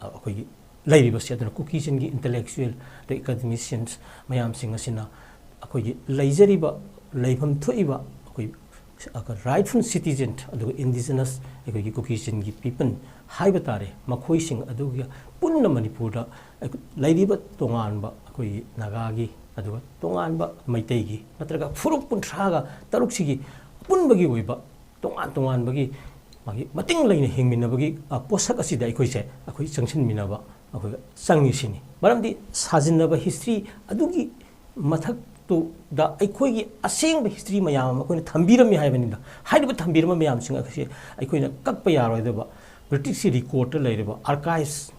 ꯑꯩꯈꯣꯏꯒꯤ ꯂꯩꯔꯤꯕꯁꯤ ꯑꯗꯨꯅ ꯀꯨꯀꯤꯖꯟꯒꯤ ꯏꯟꯇꯦꯂꯦꯛꯆꯨꯋꯦꯜ ꯑꯗꯩ ꯑꯦꯀꯥꯗꯃꯤꯁꯤꯌꯟꯁ ꯃꯌꯥꯝꯁꯤꯡ ꯑꯁꯤꯅ ꯑꯩꯈꯣꯏꯒꯤ ꯂꯩꯖꯔꯤꯕ ꯂꯩꯐꯝ ꯊꯣꯛꯏꯕ ꯑꯩꯈꯣꯏ ꯔꯥꯏꯠꯐꯨꯜ ꯁꯤꯇꯤꯖꯦꯟ ꯑꯗꯨꯒ ꯏꯟꯗꯤꯖꯤꯅꯁ ꯑꯩꯈꯣꯏꯒꯤ ꯀꯨꯀꯤꯖꯟꯒꯤ ꯄꯤꯄꯜ ꯍꯥꯏꯕ ꯇꯥꯔꯦ ꯃꯈꯣꯏꯁꯤꯡ ꯑꯗꯨꯒ ꯄꯨꯟꯅ ꯃꯅꯤꯄꯨꯔꯗ ꯂꯩꯔꯤꯕ ꯇꯣꯉꯥꯟꯕ ꯑꯩꯈꯣꯏꯒꯤ ꯅꯥꯒꯥꯒꯤ ꯑꯗꯨꯒ ꯇꯣꯉꯥꯟꯕ ꯃꯩꯇꯩꯒꯤ ꯅꯠꯇ꯭ꯔꯒ ꯐꯨꯔꯨꯞ 36ꯁꯤꯒꯤ ꯑꯄꯨꯟꯕꯒꯤ ꯑꯣꯏꯕ ꯇꯣꯉꯥꯟꯕꯒꯤ ꯃꯥꯒꯤ ꯃꯇꯤꯡ ꯂꯩꯅ ꯍꯤꯡꯃꯤꯟꯅꯕꯒꯤ ꯄꯣꯠꯁꯛ ꯑꯁꯤꯗ ꯑꯩꯈꯣꯏ ꯆꯪꯁꯤꯟꯃꯤꯟꯅꯕ ꯑꯩꯈꯣꯏꯒ ꯆꯪꯉꯤꯁꯤꯅꯤ ꯃꯔꯝꯗꯤ ꯁꯥꯖꯤꯟꯅꯕ ꯍꯤꯁꯇ꯭ꯔꯤ ꯑꯗꯨꯒꯤ ꯃꯊꯛꯇꯨꯗ ꯑꯩꯈꯣꯏꯒꯤ ꯑꯁꯦꯡꯕ ꯍꯤꯁꯇ꯭ꯔꯤ ꯃꯌꯥꯝ ꯑꯃ ꯑꯩꯈꯣꯏꯅ ꯊꯝꯕꯤꯔꯝꯃꯤ ꯍꯥꯏꯕꯅꯤꯗ ꯍꯥꯏꯔꯤꯕ ꯊꯝꯕꯤꯔꯝꯕ ꯃꯌꯥꯝꯁꯤꯡ ꯑꯁꯤ ꯑꯩꯈꯣꯏꯅ ꯀꯛꯄ ꯌꯥꯔꯣꯏꯗꯕ ꯕ꯭ꯔꯤꯇꯤꯁꯀꯤ ꯔꯤꯀꯣꯔꯗꯇ ꯂꯩꯔꯤꯕ ꯑꯥꯔꯀꯥꯏꯚꯁ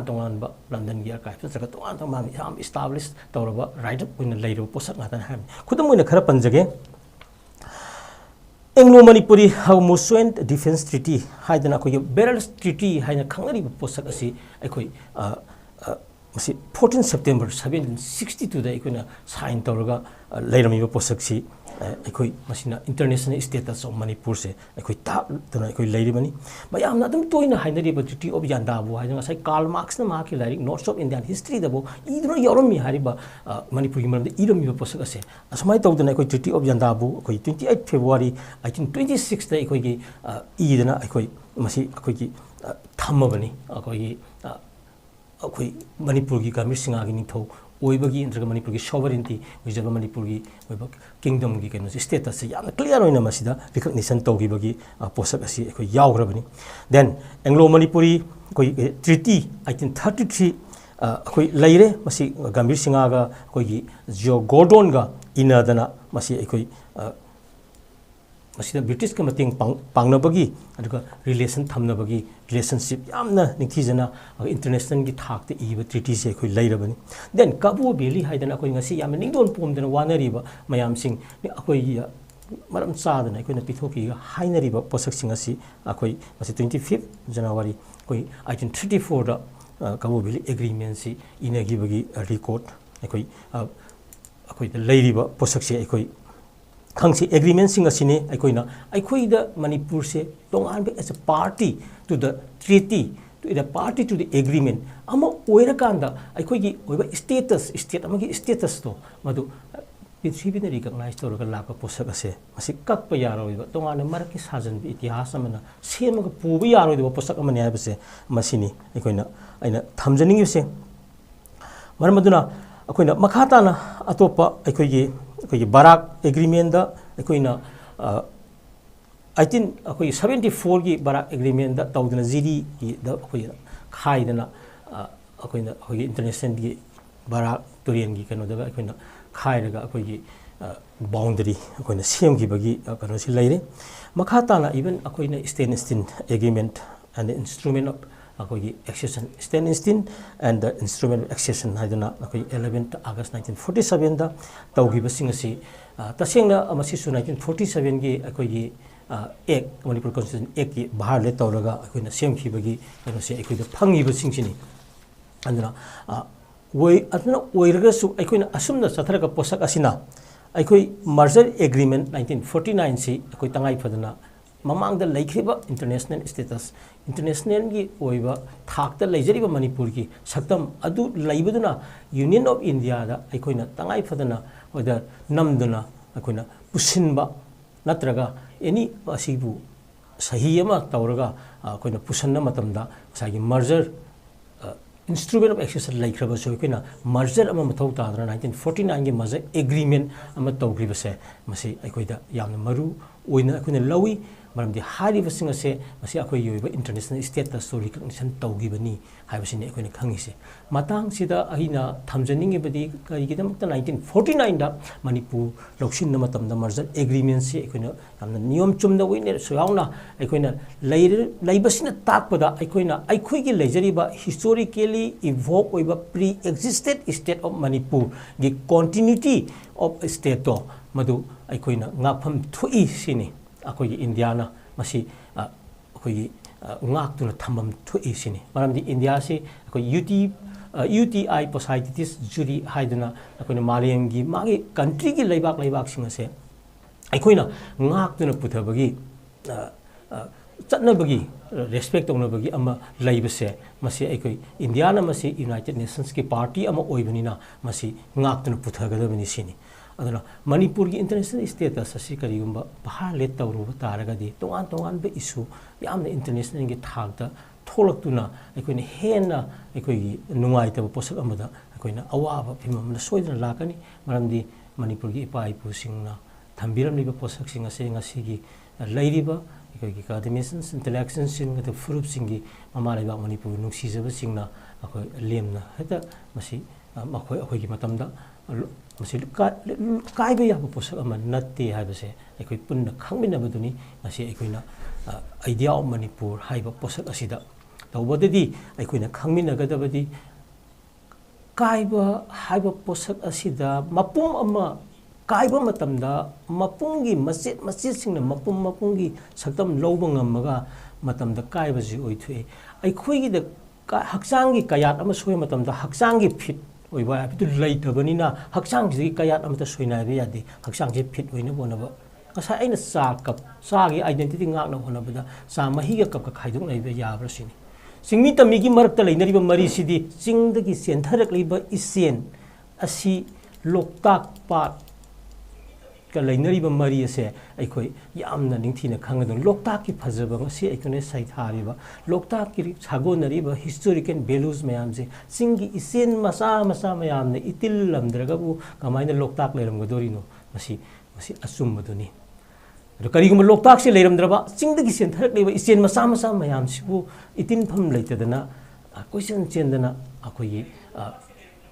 ꯇꯣꯉꯥꯟꯕ ꯂꯟꯗꯟꯒꯤ ꯑꯥꯔꯀꯥꯏꯚ ꯅꯠꯇ꯭ꯔꯒ ꯇꯣꯉꯥꯟꯕ ꯌꯥꯝ ꯏꯁꯇꯥꯕ꯭ꯂꯤꯁ ꯇꯧꯔꯕ ꯔꯥꯏꯠ ꯑꯣꯏꯅ ꯂꯩꯔꯤꯕ ꯄꯣꯠꯁꯛ ꯉꯥꯛꯇꯅꯤ ꯍꯥꯏꯕꯅꯤ ꯈꯨꯗꯝ ꯑꯣꯏꯅ ꯈꯔ ꯄꯟꯖꯒꯦ Anglo Manipuri mutual defence treaty ꯍꯥꯏꯗꯅ ꯑꯩꯈꯣꯏꯒꯤ ꯕꯦꯔꯜꯁ ꯇ꯭ꯔꯤꯇꯤ ꯍꯥꯏꯅ ꯈꯪꯅꯔꯤꯕ ꯄꯣꯠꯁꯛ ꯑꯁꯤ ꯑꯩꯈꯣꯏ ꯃꯁꯤ 14 ꯁꯦꯞꯇꯦꯝꯕꯔ 1762ꯗ ꯑꯩꯈꯣꯏꯅ ꯁꯥꯏꯟ ꯇꯧꯔꯒ ꯂꯩꯔꯝꯃꯤꯕ ꯄꯣꯠꯁꯛꯁꯤ ꯑꯩꯈꯣꯏ ꯃꯁꯤꯅ ꯏꯟꯇꯔꯅꯦꯁꯅꯦꯜ ꯁ꯭ꯇꯦꯇꯁ ꯑꯣꯐ ꯃꯅꯤꯄꯨꯔꯁꯦ ꯑꯩꯈꯣꯏ ꯇꯥꯛꯇꯨꯅ ꯑꯩꯈꯣꯏ ꯂꯩꯔꯤꯕꯅꯤ ꯃꯌꯥꯝꯅ ꯑꯗꯨꯝ ꯇꯣꯏꯅ ꯍꯥꯏꯅꯔꯤꯕ ꯇ꯭ꯔꯤꯇꯤ ꯑꯣꯐ ꯌꯥꯟꯗꯥꯕꯨ ꯍꯥꯏꯗꯅ ꯉꯁꯥꯏ ꯀꯥꯔꯜ ꯃꯥꯔꯛꯁꯅ ꯃꯍꯥꯛꯀꯤ ꯂꯥꯏꯔꯤꯛ ꯅꯣꯠꯁ ꯑꯣꯐ ꯏꯟꯗꯤꯌꯥꯟ ꯍꯤꯁꯇ꯭ꯔꯤꯗꯕꯨ ꯏꯗꯨꯅ ꯌꯥꯎꯔꯝꯃꯤ ꯍꯥꯏꯔꯤꯕ ꯃꯅꯤꯄꯨꯔꯒꯤ ꯃꯔꯝꯗ ꯏꯔꯝꯃꯤꯕ ꯄꯣꯠꯁꯛ ꯑꯁꯦ ꯑꯁꯨꯃꯥꯏꯅ ꯇꯧꯗꯅ ꯑꯩꯈꯣꯏ ꯇ꯭ꯔꯤꯇꯤ ꯑꯣꯐ ꯌꯥꯟꯗꯥꯕꯨ ꯑꯩꯈꯣꯏ 28 ꯐꯦꯕ꯭ꯔꯨꯋꯥꯔꯤ 1826ꯗ ꯑꯩꯈꯣꯏꯒꯤ ꯏꯗꯅ ꯑꯩꯈꯣꯏ ꯃꯁꯤ ꯑꯩꯈꯣꯏꯒꯤ ꯊꯝꯃꯕꯅꯤ ꯑꯩꯈꯣꯏ ꯃꯅꯤꯄꯨꯔꯒꯤ ꯒꯝꯚꯤꯔ ꯁꯤꯡꯍꯒꯤ ꯅꯤꯡꯊꯧ ꯑꯣꯏꯕꯒꯤ ꯅꯠꯇ꯭ꯔꯒ ꯃꯅꯤꯄꯨꯔꯒꯤ ꯁꯣꯚꯔꯦꯟꯇꯤ ꯑꯣꯏꯖꯕ ꯃꯅꯤꯄꯨꯔꯒꯤ ꯑꯣꯏꯕ ꯀꯤꯡꯗꯝꯒꯤ ꯀꯩꯅꯣꯁꯤ ꯁ꯭ꯇꯦꯇꯁꯁꯦ ꯌꯥꯝꯅ ꯀ꯭ꯂꯤꯌꯥꯔ ꯑꯣꯏꯅ ꯃꯁꯤꯗ ꯔꯤꯀꯛꯅꯤꯁꯟ ꯇꯧꯈꯤꯕꯒꯤ ꯄꯣꯠꯁꯛ ꯑꯁꯤ ꯑꯩꯈꯣꯏ ꯌꯥꯎꯈ꯭ꯔꯕꯅꯤ ꯗꯦꯟ ꯑꯦꯡꯂꯣ ꯃꯅꯤꯄꯨꯔꯤ ꯑꯩꯈꯣꯏ ꯇ꯭ꯔꯤꯇꯤ 1833 ꯑꯩꯈꯣꯏ ꯂꯩꯔꯦ ꯃꯁꯤ ꯒꯝꯚꯤꯔ ꯁꯤꯡꯍꯒ ꯑꯩꯈꯣꯏꯒꯤ ꯖꯤꯑꯣ ꯒꯣꯔꯗꯣꯟꯒ ꯏꯟꯅꯗꯅ ꯃꯁꯤ ꯑꯩꯈꯣꯏ ꯃꯁꯤꯗ ꯕ꯭ꯔꯤꯇꯤꯁꯀ ꯃꯇꯦꯡ ꯄꯥꯡꯅꯕꯒꯤ ꯑꯗꯨꯒ ꯔꯤꯂꯦꯁꯟ ꯊꯝꯅꯕꯒꯤ ꯔꯤꯂꯦꯁꯟꯁꯤꯞ ꯌꯥꯝꯅ ꯅꯤꯡꯊꯤꯖꯅ ꯏꯟꯇꯔꯅꯦꯁꯅꯦꯜꯒꯤ ꯊꯥꯛꯇ ꯏꯕ ꯇ꯭ꯔꯤꯇꯤꯁꯦ ꯑꯩꯈꯣꯏ ꯂꯩꯔꯕꯅꯤ ꯗꯦꯟ ꯀꯥꯕꯣ ꯚꯦꯂꯤ ꯍꯥꯏꯗꯅ ꯑꯩꯈꯣꯏ ꯉꯁꯤ ꯌꯥꯝꯅ ꯅꯤꯡꯊꯣꯜ ꯄꯣꯝꯗꯅ ꯋꯥꯅꯔꯤꯕ ꯃꯌꯥꯝꯁꯤꯡ ꯑꯩꯈꯣꯏꯒꯤ ꯃꯔꯝ ꯆꯥꯗꯅ ꯑꯩꯈꯣꯏꯅ ꯄꯤꯊꯣꯛꯈꯤꯒ ꯍꯥꯏꯅꯔꯤꯕ ꯄꯣꯠꯁꯛꯁꯤꯡ ꯑꯁꯤ ꯑꯩꯈꯣꯏ ꯃꯁꯤ 25 ꯖꯅꯋꯥꯔꯤ ꯑꯩꯈꯣꯏ 1834ꯗ ꯀꯥꯕꯣ ꯚꯦꯂꯤ ꯑꯦꯒ꯭ꯔꯤꯃꯦꯟꯁꯤ ꯏꯅꯈꯤꯕꯒꯤ ꯔꯦꯀꯣꯔꯗ ꯑꯩꯈꯣꯏꯗ ꯂꯩꯔꯤꯕ ꯄꯣꯠꯁꯛꯁꯦ ꯑꯩꯈꯣꯏ ꯈꯪꯁꯤ ꯑꯦꯒ꯭ꯔꯤꯃꯦꯟꯁꯤꯡ ꯑꯁꯤꯅꯤ ꯑꯩꯈꯣꯏꯗ ꯃꯅꯤꯄꯨꯔꯁꯦ ꯇꯣꯉꯥꯟꯕ ꯑꯦꯁ ꯑ ꯄꯥꯔꯇꯤ ꯇꯨ ꯗ treaty to a party to the agreement ama oirakanda aikoigi oiba state amagi status to madu Pithribi na recognize tawraga laka posak ase masi kakpa yaroiba tongana maraki sajan bi itihas amana semaga puba yaroiba posak amani habase masini aikoina aina thamjaning yuse maramaduna akoina makhatana atopa aikoigi barak agreement da aikoina 74 gi barak agreement da tawdana ziri da akoina khaidana akoina international gi barak turian gi kano da akoina khairaga akoigi boundary akoina semgibagi kano si leire makhatana even akoina Stenstein agreement and the instrument of akoigi accession Stenstein and the instrument of accession haidana akoi 11th August 1947 da tawgiba singasi tasengna amasi su 1947 gi akoigi ek manipur constitution ek ki bahar le tawraga akoina semgibagi kano si akoida phangiba singchini anduna oirasu aikoina asumna satharaga posak asina aikoi merger agreement 1949 si akoi tangai phadana mamangda laikriba international status international gi oiba thakta leijariba manipur gi saktam adu laibaduna union of india da aikoina tangai phadana oida namduna aikoina pusinba natraga any asibu sahi ama tawraga akoina pusanna matamda sagi merger instrument of accession like so kina merger ama mathau ta 1949 gi merger agreement ama tawgribase masi aikoida yamna maru oina akoina lawi maramdi hariba singa se masi akoi yoiba international status so recognition tawgibani haibasini akoina khangise matang sida aina thamjaning badi karigidamta 1949 da manipur loksin matamda merger agreement se akoina yamna niyom chumda wine soyauna akoina laibasina takpada akoina aikoigi leijariba historically evoke oiba pre-existed state of manipur gi continuity of state to madu aikoina ngapam thui sini akoigi indiana masi akoigi ngak thamam thui sini maramdi india se akoi UTI posititis jury haiduna akoina malem gi magi country gi laibak singa se aikoina ngak tuna puthabagi chatnabagi respect tawnabagi ama laibase masi aikoi indiana masi united nations ki party ama oibunina masi ngak tuna puthagadabani sini aduna manipur gi international status asi karigumba bahar let tawru taragadi tongan be issue yamna international gi thakta tholaktuna aikoina hena aikoi nungai ta posak amada aikoina awaba phimamna soidna lakani maramdi manipur gi ipai pu singna thambiram liba posak singa se ngasi gi lairiba aikoigi academicians intellectuals sing the fruit singi mama laiba manipur nungsijaba singna akoi lemna heta masi makoi akoigi matamda masi kaiba ya posak ama natte haibase aikoi punna khangminabaduni masi aikoina idea of manipur haiba posak asida tawbadadi aikoina khangminagadabadi kaiba haiba posak asida mapum ama kaiba matamda mapungi masjid singna mapungi saktam lawba ngamaga matamda kaiba ji oithue aikhoigi da haksangi kayat ama soi matamda haksangi fit oiba apitu laitabani na haksang ji kayat amata soina be yade haksang ji fit oina bonaba asa aina sa gi identity ngak na bonaba sa mahi ga kap ka khaiduk nei be yabra sini singmi tamigi marakta leinariba mari sidi singdagi sentharak leiba isen asi loktak pat ka leinariba mari ase aikoi yamna ningthina khangadon loktak ki phajaba ngasi aikone saithariba loktak ki sagonariba historical values mayam je singi isen masa mayam ne itil lamdraga bu kamaina loktak leiramgadorino masi asum maduni ro karigum loktak se leiramdraba singdagi sentharak leiba isen masa mayam sibu itin pham leitadana question chendana akoi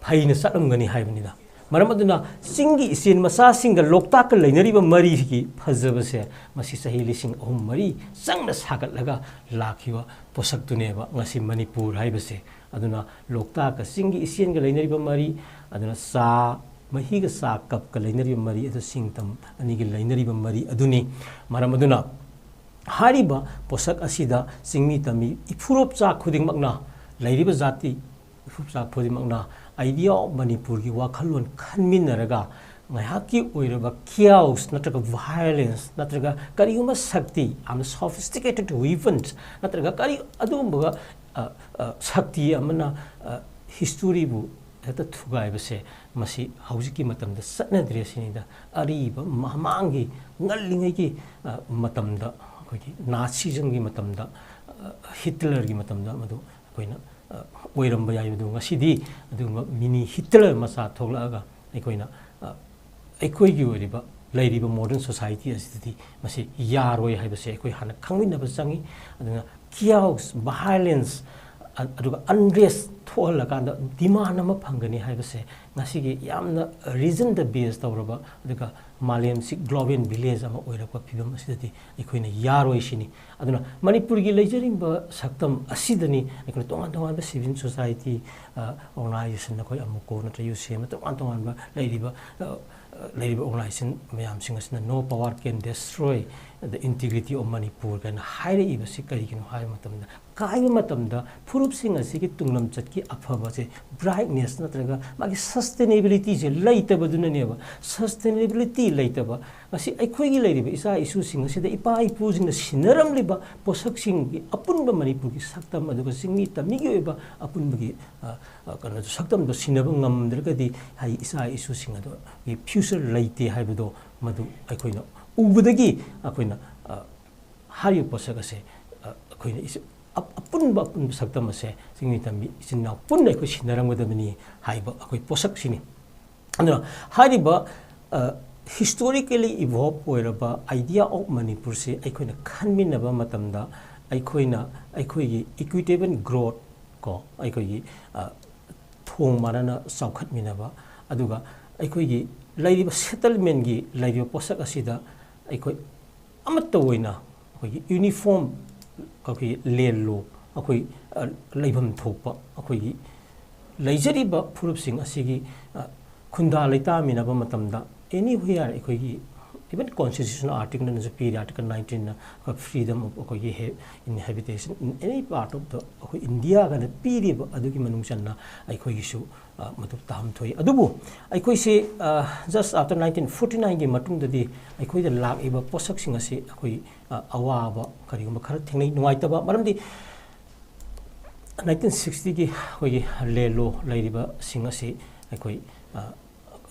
phaina satamgani haibnida Maramaduna singi isin masa singa loktak leinariba mari ki phajabase masi sahi lising ohum mari sangna sagat laga lakhiwa posak tuneba ngasi manipur haibase aduna loktak singi isin ga leinariba mari aduna sa mahi ga sa kap ka leinariba mari adu singtam ani ga leinariba mari aduni maramaduna hariba posak asida singmi tami ifurop cha khuding makna leiriba jati ifurop cha khuding makna idea of manipur ki wakhalon khanminaraga ngahaki oiraba chaos natraga violence natraga kariyuma sakti am sophisticated weapons natraga kari adumba sakti amana history bu heta thugai base masi haujiki matamda satna dresinida ariba mamangi ngallingai ki matamda kogi nazism gi matamda Hitler gi matamda madu koina oiramba yai madu ngasidi adu mini Hitler masa thoglaga koina aikoi gi oriba lairiba modern society asidi masi yaroi haibase aikoi hana khangwina basangi aduna chaos violence aduga unrest thola kanda demand ama phangani haibase ngasigi yamna reason the base tawraba aduga malem si global village ama oirapa phibam asidati aikoina yaroi sini aduna manipur gi leijarimba saktam asidani aikoina tongan tongan ba civil society organization na koi amuko na trayu sema tongan tongan ba leiriba organization mayam singasna no power can destroy the integrity of Manipur kan haire ibasi kari kino hai matamda kai matamda phurup sing asigi tunglam chatki aphaba je brightness natraga magi sustainability je laitaba dunaneba sustainability laitaba asi aikoi gi leiriba isa isu sing asida ipa ipu jing sinaram liba posak sing gi apunba Manipur gi saktam aduga singmi tamni gi oba apunba gi kana saktam do sinaba ngamdragadi hai isa isu sing ado gi future laite haibado madu aikoina ubudagi akoina hari posak ase akoina is apunba saktam ase singmi tambi sinna punna ko sinaramgadabani haiba akoi posak sini andra hariba historically evolve oiraba idea of Manipur se aikoina khanminaba matamda aikoina aikoigi equitable growth ko aikoigi thong marana saukhatminaba aduga aikoigi lairiba settlement gi lairiba posak asida aikoi amatta oina akoi uniform akoi lelo akoi laibam thokpa akoi laijariba phurupsing asigi khunda leita minaba matamda anywhere akoi even constitutional article in the article 19 na freedom of akoi inhabitation in any part of the India ga piriba adugi manungchanna aikoi issue matu tam thoi adubu aikoi se just after 1949 gi matung dadi aikoi da lak iba posak sing ase akoi awaba karigum khara thingnai nuaitaba maramdi 1960 gi akoi lelo lairiba sing ase aikoi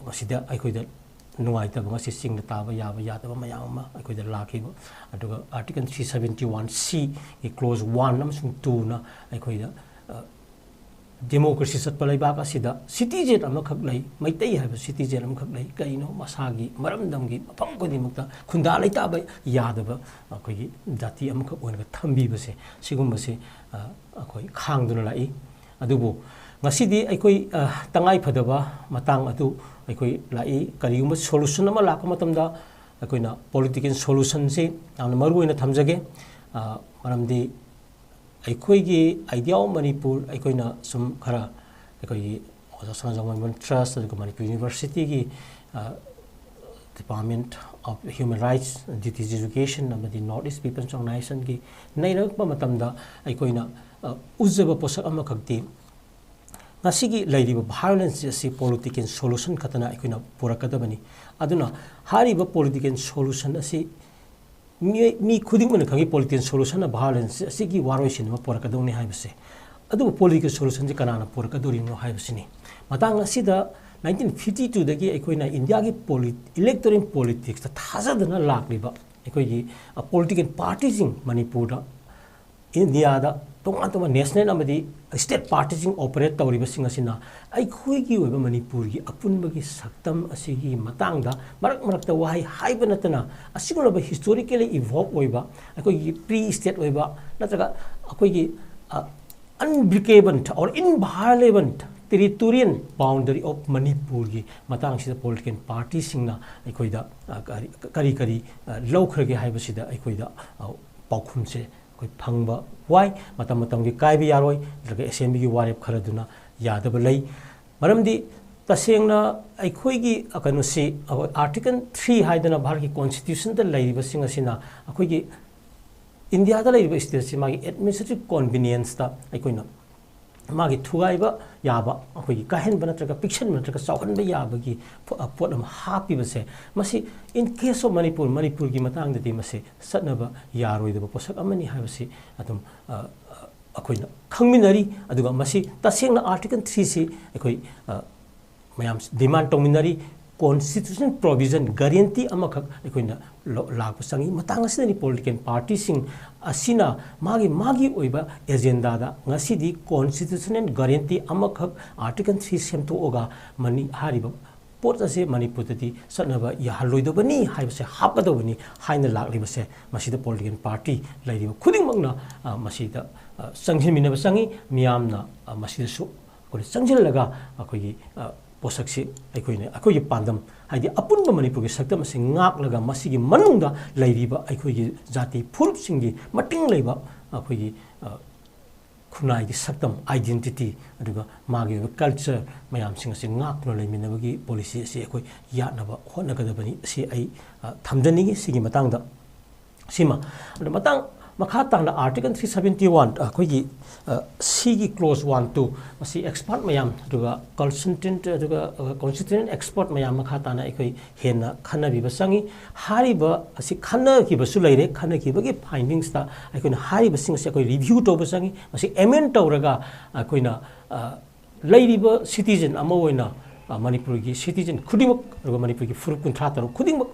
masida aikoi da nuaitaba ngasi sing taba yaba yataba mayama aikoi da lakiba aduga article 371C gi clause 1 amsung 2 na aikoi da democracy satpalai ba asida citizen amakhak lai maitai haiba citizen amakhak lai kaino masagi maramdamgi mafam kodimukta khunda laita ba yadaba akoi jati amakhak oinga thambi base sigumba se akoi khangduna lai adubu ngasidi aikoi tangai phadaba matang atu aikoi lai karigumba solution ama lakama matamda aikoina political solution se amna maru oina thamjage maramdi aikoigi idea of Manipur aikoina sum khara aikoigi Ojasana Trust aduga Manipur University gi Department of Human Rights and Duties Education amadi Northeast People's Organization gi nairakpa matamda aikoina uzaba posak ama khakti ngasigi lairiba violence asi political solution khatana aikoina purakadabani aduna hariba political solution asi mi khuding man khangi political solution na violence asigi waroi sinma purakadoni haibase adu political solution ji kanana purakadori no haibasini matang asida 1952 dagi aikoina India gi electoral politics ta thajadana lakliba aikoigi political parties in Manipur da India da tongantoma national amadi state parties operate tawriba singasina aikoigi oiba Manipur gi apunbagi saktam asigi matangda marak wahai haiba natana asigulaba historically evolve oiba aikoigi pre state oiba natraga aikoigi unbreakable or inviolable territorial boundary of Manipur gi matang sida political parties singna aikoida kari laukhage haiba sida aikoida paukhumse koi phangba wai matam gi kaibi yaroi daga assembly gi warep kharaduna yadaba lei maramdi tasengna aikoi gi akanu si article 3 haidana bhar ki constitution da lei basing asina akoi gi India da lei state si magi administrative convenience da aikoi na magi thugaiba yaba akoi gi kahen bana traga fiction bana traga sauhan ba yaba gi pot am happy base masi in case of Manipur gi matang da di masi satnaba yaroi da posak amani habasi atum ꯑꯩꯈꯣꯏꯅ ꯈꯪꯃꯤꯟꯅꯔꯤ ꯑꯗꯨꯒ ꯃꯁꯤ ꯇꯁꯦꯡꯅ article 3 ꯁꯤ ꯑꯩꯈꯣꯏ ꯃꯌꯥꯝ ꯗꯤꯃꯥꯟ ꯇꯧꯃꯤꯟꯅꯔꯤ constitution ꯄ꯭ꯔꯣꯕꯤꯖꯟ guarantee ꯑꯃꯈꯛ ꯑꯩꯈꯣꯏꯅ ꯂꯥꯛꯄ ꯆꯪꯏ ꯃꯇꯥꯡ ꯑꯁꯤꯗꯅꯤ ꯄꯣꯂꯤꯇꯤꯀꯦꯜ ꯄꯥꯔꯇꯤꯁꯤꯡ ꯑꯁꯤꯅ ꯃꯥꯒꯤ ꯑꯣꯏꯕ ꯑꯦꯖꯦꯟꯗꯥꯗ ꯉꯁꯤꯗꯤ ꯀꯣꯟꯁꯇꯤꯇ꯭ꯌꯨꯁꯅꯦꯜ ꯒꯥꯔꯦꯟꯇꯤ ꯑꯃꯈꯛ ꯑꯥꯔꯇꯤꯀꯜ 3 ꯁꯦꯝꯗꯣꯛꯑꯒ ꯍꯥꯏꯔꯤꯕ ꯄꯣꯠ ꯑꯁꯤ ꯃꯅꯤꯄꯨꯔꯗꯗꯤ ꯆꯠꯅꯕ ꯌꯥꯍꯜꯂꯣꯏꯗꯕꯅꯤ ꯍꯥꯏꯕꯁꯦ ꯍꯥꯞꯀꯗꯕꯅꯤ ꯍꯥꯏꯅ ꯂꯥꯛꯂꯤꯕꯁꯦ ꯃꯁꯤꯗ ꯄꯣꯂꯤꯇꯤꯀꯦꯜ ꯄꯥꯔꯇꯤ ꯂꯩꯔꯤꯕ ꯈꯨꯗꯤꯡꯃꯛꯅ ꯃꯁꯤꯗ ꯆꯪꯁꯤꯟꯃꯤꯟꯅꯕ ꯆꯪꯏ ꯃꯤꯌꯥꯝꯅ ꯃꯁꯤꯗꯁꯨ ꯑꯩꯈꯣꯏꯅ ꯆꯪꯁꯤꯜꯂꯒ ꯑꯩꯈꯣꯏꯒꯤ ꯄꯣꯠꯁꯛꯁꯤ ꯑꯩꯈꯣꯏꯒꯤ ꯄꯥꯟꯗꯝ ꯍꯥꯏꯗꯤ ꯑꯄꯨꯟꯕ ꯃꯅꯤꯄꯨꯔꯒꯤ ꯁꯛꯇꯝ ꯑꯁꯤ ꯉꯥꯛꯂꯒ ꯃꯁꯤꯒꯤ ꯃꯅꯨꯡꯗ ꯂꯩꯔꯤꯕ ꯑꯩꯈꯣꯏꯒꯤ ꯖꯥꯇꯤ ꯐꯨꯔꯨꯞꯁꯤꯡꯒꯤ ꯃꯇꯤꯡ ꯂꯩꯕ ꯑꯩꯈꯣꯏꯒꯤ ꯈꯨꯟꯅꯥꯏꯒꯤ ꯁꯛꯇꯝ ꯑꯥꯏꯗꯦꯟꯇꯤꯇꯤ ꯑꯗꯨꯒ ꯃꯥꯒꯤ ꯑꯣꯏꯕ ꯀꯜꯆꯔ ꯃꯌꯥꯝꯁꯤꯡ ꯑꯁꯤ ꯉꯥꯛꯇꯨꯅ ꯂꯩꯃꯤꯟꯅꯕꯒꯤ ꯄꯣꯂꯤꯁꯤ ꯑꯁꯤ ꯑꯩꯈꯣꯏ ꯌꯥꯠꯅꯕ ꯍꯣꯠꯅꯒꯗꯕꯅꯤ ꯑꯁꯤ ꯑꯩ ꯊꯝꯖꯅꯤꯡꯉꯤ ꯁꯤꯒꯤ ꯃꯇꯥꯡꯗ ꯁꯤꯃ ꯑꯗꯨ ꯃꯈꯥ ꯇꯥꯅ ꯑꯥꯔꯇꯤꯀꯜ 371 ꯑꯩꯈꯣꯏꯒꯤ ꯁꯤꯒꯤ ꯀ꯭ꯂꯣꯖ 1 2 ꯃꯁꯤ ꯑꯦꯛꯁꯄꯥꯔꯠ ꯃꯌꯥꯝ ꯑꯗꯨꯒ ꯀꯟꯁꯜꯇꯦꯟꯠ ꯑꯗꯨꯒ ꯀꯣꯟꯁꯇꯤꯇ꯭ꯌꯨꯁꯟ ꯑꯦꯛꯁꯄꯔꯠ ꯃꯌꯥꯝ ꯃꯈꯥ ꯇꯥꯅ ꯑꯩꯈꯣꯏ ꯍꯦꯟꯅ ꯈꯟꯅꯕꯤꯕ ꯆꯪꯏ ꯍꯥꯏꯔꯤꯕ ꯑꯁꯤ ꯈꯟꯅꯈꯤꯕꯁꯨ ꯂꯩꯔꯦ ꯈꯟꯅꯈꯤꯕꯒꯤ ꯐꯥꯏꯟꯗꯤꯡꯁꯇ ꯑꯩꯈꯣꯏꯅ ꯍꯥꯏꯔꯤꯕꯁꯤꯡ ꯑꯁꯤ ꯑꯩꯈꯣꯏ ꯔꯤꯚ꯭ꯌꯨ ꯇꯧꯕ ꯆꯪꯏ ꯃꯁꯤ ꯑꯦꯃꯦꯟ ꯇꯧꯔꯒ ꯑꯩꯈꯣꯏꯅ ꯂꯩꯔꯤꯕ ꯁꯤꯇꯤꯖꯟ ꯑꯃ ꯑꯣꯏꯅ ꯃꯅꯤꯄꯨꯔꯒꯤ ꯁꯤꯇꯤꯖꯟ ꯈꯨꯗꯤꯡꯃꯛ ꯑꯗꯨꯒ ꯃꯅꯤꯄꯨꯔꯒꯤ ꯐꯨꯔꯨꯞ 63 ꯈꯨꯗꯤꯡꯃꯛ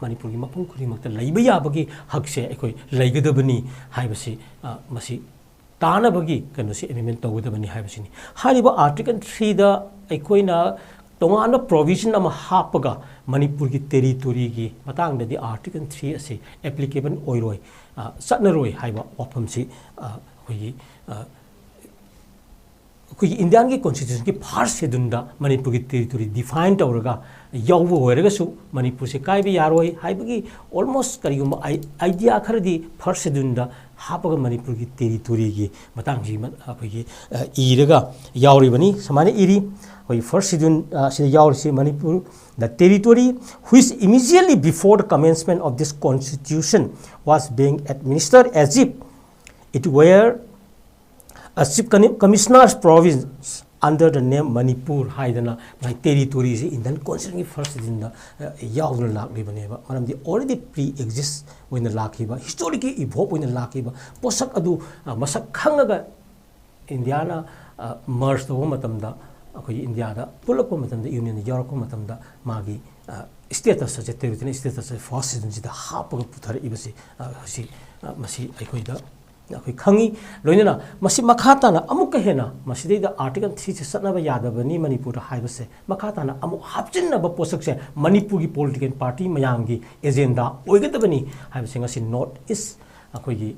ꯃꯅꯤꯄꯨꯔꯒꯤ ꯃꯐꯝ ꯈꯨꯗꯤꯡꯃꯛꯇ ꯂꯩꯕ ꯌꯥꯕꯒꯤ ꯍꯛꯁꯦ ꯑꯩꯈꯣꯏ ꯂꯩꯒꯗꯕꯅꯤ ꯍꯥꯏꯕꯁꯤ ꯃꯁꯤ ꯇꯥꯅꯕꯒꯤ ꯀꯩꯅꯣꯁꯤ ꯑꯦꯃꯦꯟꯃꯦꯟ ꯇꯧꯒꯗꯕꯅꯤ ꯍꯥꯏꯕꯁꯤꯅꯤ ꯍꯥꯏꯔꯤꯕ ꯑꯥꯔꯇꯤꯀꯜ 3ꯗ ꯑꯩꯈꯣꯏꯅ ꯇꯣꯉꯥꯟꯕ ꯄ꯭ꯔꯣꯕꯤꯖꯟ ꯑꯃ ꯍꯥꯞꯄꯒ ꯃꯅꯤꯄꯨꯔꯒꯤ ꯇꯦꯔꯤꯇꯣꯔꯤꯒꯤ ꯃꯇꯥꯡꯗꯗꯤ ꯑꯥꯔꯇꯤꯀꯜ 3 ꯑꯁꯤ ꯑꯦꯄ꯭ꯂꯤꯀꯦꯕꯜ ꯑꯣꯏꯔꯣꯏ ꯆꯠꯅꯔꯣꯏ ꯍꯥꯏꯕ ꯋꯥꯐꯝꯁꯤ ꯑꯩꯈꯣꯏꯒꯤ ꯏꯟꯗꯤꯌꯥꯟꯒꯤ ꯀꯣꯟꯁꯇꯤꯇ꯭ꯌꯨꯁꯟꯒꯤ ꯐꯥꯔꯁ ꯁꯦꯗꯨꯜꯗ ꯃꯅꯤꯄꯨꯔꯒꯤ ꯇꯦꯔꯤꯇꯣꯔꯤ ꯗꯤꯐꯥꯏꯟ ꯇꯧꯔꯒ ꯌꯥꯎꯕ ꯑꯣꯏꯔꯒꯁꯨ ꯃꯅꯤꯄꯨꯔꯁꯦ ꯀꯥꯏꯕ ꯌꯥꯔꯣꯏ ꯍꯥꯏꯕꯒꯤ ꯑꯣꯜꯃꯣꯁ ꯀꯔꯤꯒꯨꯝꯕ ꯑꯥꯏꯗꯤꯌꯥ ꯈꯔꯗꯤ ꯐꯥꯔꯁ ꯁꯦꯗꯨꯜꯗ ꯍꯥꯞꯄꯒ ꯃꯅꯤꯄꯨꯔꯒꯤ ꯇꯦꯔꯤꯇꯣꯔꯤꯒꯤ ꯃꯇꯥꯡꯁꯤ ꯑꯩꯈꯣꯏꯒꯤ ꯏꯔꯒ ꯌꯥꯎꯔꯤꯕꯅꯤ ꯁꯨꯃꯥꯏꯅ ꯏꯔꯤ ꯑꯩꯈꯣꯏ ꯐꯥꯔꯁ ꯁꯦꯗꯨꯜ ꯑꯁꯤꯗ ꯌꯥꯎꯔꯤꯁꯤ ꯃꯅꯤꯄꯨꯔ ꯗ territory which immediately before the commencement of this constitution was being administered as if it were a chief commissioner's province under the name Manipur haidana my territory is Indian considering first in the yaudna laklibane maramdi already pre-exist when the lakiba historically evolved when the lakiba posak adu masak khangaga Indiana merged the matamda akoi India da pulakpa matamda union yaurakpa matamda magi status as territory status first in the hapaga puthar ibasi si masi aikoida ꯑꯩꯈꯣꯏ ꯈꯪꯉꯤ ꯂꯣꯏꯅꯅ ꯃꯁꯤ ꯃꯈꯥ ꯇꯥꯅ ꯑꯃꯨꯛꯀ ꯍꯦꯟꯅ ꯃꯁꯤꯗꯩꯗ article 3 ꯁꯤ ꯆꯠꯅꯕ ꯌꯥꯗꯕꯅꯤ ꯃꯅꯤꯄꯨꯔꯗ ꯍꯥꯏꯕꯁꯦ ꯃꯈꯥ ꯇꯥꯅ ꯑꯃꯨꯛ ꯍꯥꯞꯆꯤꯟꯅꯕ ꯄꯣꯠꯁꯛꯁꯦ ꯃꯅꯤꯄꯨꯔꯒꯤ ꯄꯣꯂꯤꯇꯤꯀꯦꯜ ꯄꯥꯔꯇꯤ ꯃꯌꯥꯝꯒꯤ ꯑꯦꯖꯦꯟꯗꯥ ꯑꯣꯏꯒꯗꯕꯅꯤ ꯍꯥꯏꯕꯁꯦ ꯉꯁꯤ ꯅꯣꯔꯠ ꯏꯁ ꯑꯩꯈꯣꯏꯒꯤ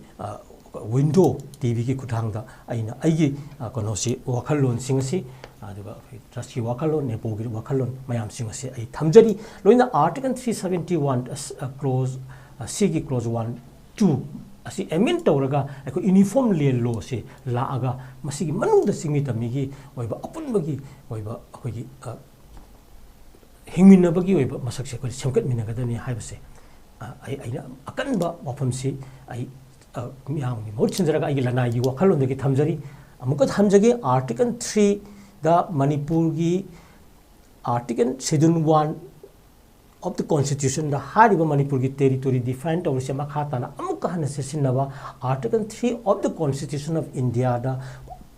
ꯋꯤꯟꯗꯣ ꯇꯤꯚꯤꯒꯤ ꯈꯨꯠꯊꯥꯡꯗ ꯑꯩꯅ ꯑꯩꯒꯤ ꯀꯩꯅꯣꯁꯤ ꯋꯥꯈꯜꯂꯣꯟꯁꯤꯡ ꯑꯁꯤ ꯑꯗꯨꯒ ꯇ꯭ꯔꯁꯀꯤ ꯋꯥꯈꯜꯂꯣꯟ ꯅꯦꯄꯣꯒꯤ ꯋꯥꯈꯜꯂꯣꯟ ꯃꯌꯥꯝꯁꯤꯡ ꯑꯁꯤ ꯑꯩ ꯊꯝꯖꯔꯤ ꯂꯣꯏꯅ ꯑꯥꯔꯇꯤꯀꯜ 371 ꯀ꯭ꯂꯣꯖ ꯁꯤꯒꯤ ꯀ꯭ꯂꯣꯖ 1 2 ꯑꯁꯤ ꯑꯦꯃꯦꯟ ꯇꯧꯔꯒ ꯑꯩꯈꯣꯏ ꯌꯨꯅꯤꯐꯣꯔꯝ ꯂꯦꯟ ꯂꯣꯁꯦ ꯂꯥꯛꯑꯒ ꯃꯁꯤꯒꯤ ꯃꯅꯨꯡꯗ ꯆꯤꯡꯃꯤ ꯇꯝꯃꯤꯒꯤ ꯑꯣꯏꯕ ꯑꯄꯨꯟꯕꯒꯤ ꯑꯣꯏꯕ ꯑꯩꯈꯣꯏꯒꯤ ꯍꯤꯡꯃꯤꯟꯅꯕꯒꯤ ꯑꯣꯏꯕ ꯃꯁꯛꯁꯦ ꯑꯩꯈꯣꯏ ꯁꯦꯝꯒꯠꯃꯤꯟꯅꯒꯗꯕꯅꯤ ꯍꯥꯏꯕꯁꯦ ꯑꯩꯅ ꯑꯀꯟꯕ ꯋꯥꯐꯝꯁꯤ ꯑꯩ ꯃꯤꯌꯥꯝꯒꯤ ꯃꯍꯨꯠ ꯁꯤꯟꯖꯔꯒ ꯑꯩꯒꯤ ꯂꯅꯥꯏꯒꯤ ꯋꯥꯈꯜꯂꯣꯟꯗꯒꯤ ꯊꯝꯖꯔꯤ ꯑꯃꯨꯛꯀ ꯊꯝꯖꯒꯦ ꯑꯥꯔꯇꯤꯀꯜ 3ꯗ ꯃꯅꯤꯄꯨꯔꯒꯤ article schedule 1 of the constitution the hariba manipurgi territory defined tawse makha tana amukka hana sesinaba article 3 of the constitution of india da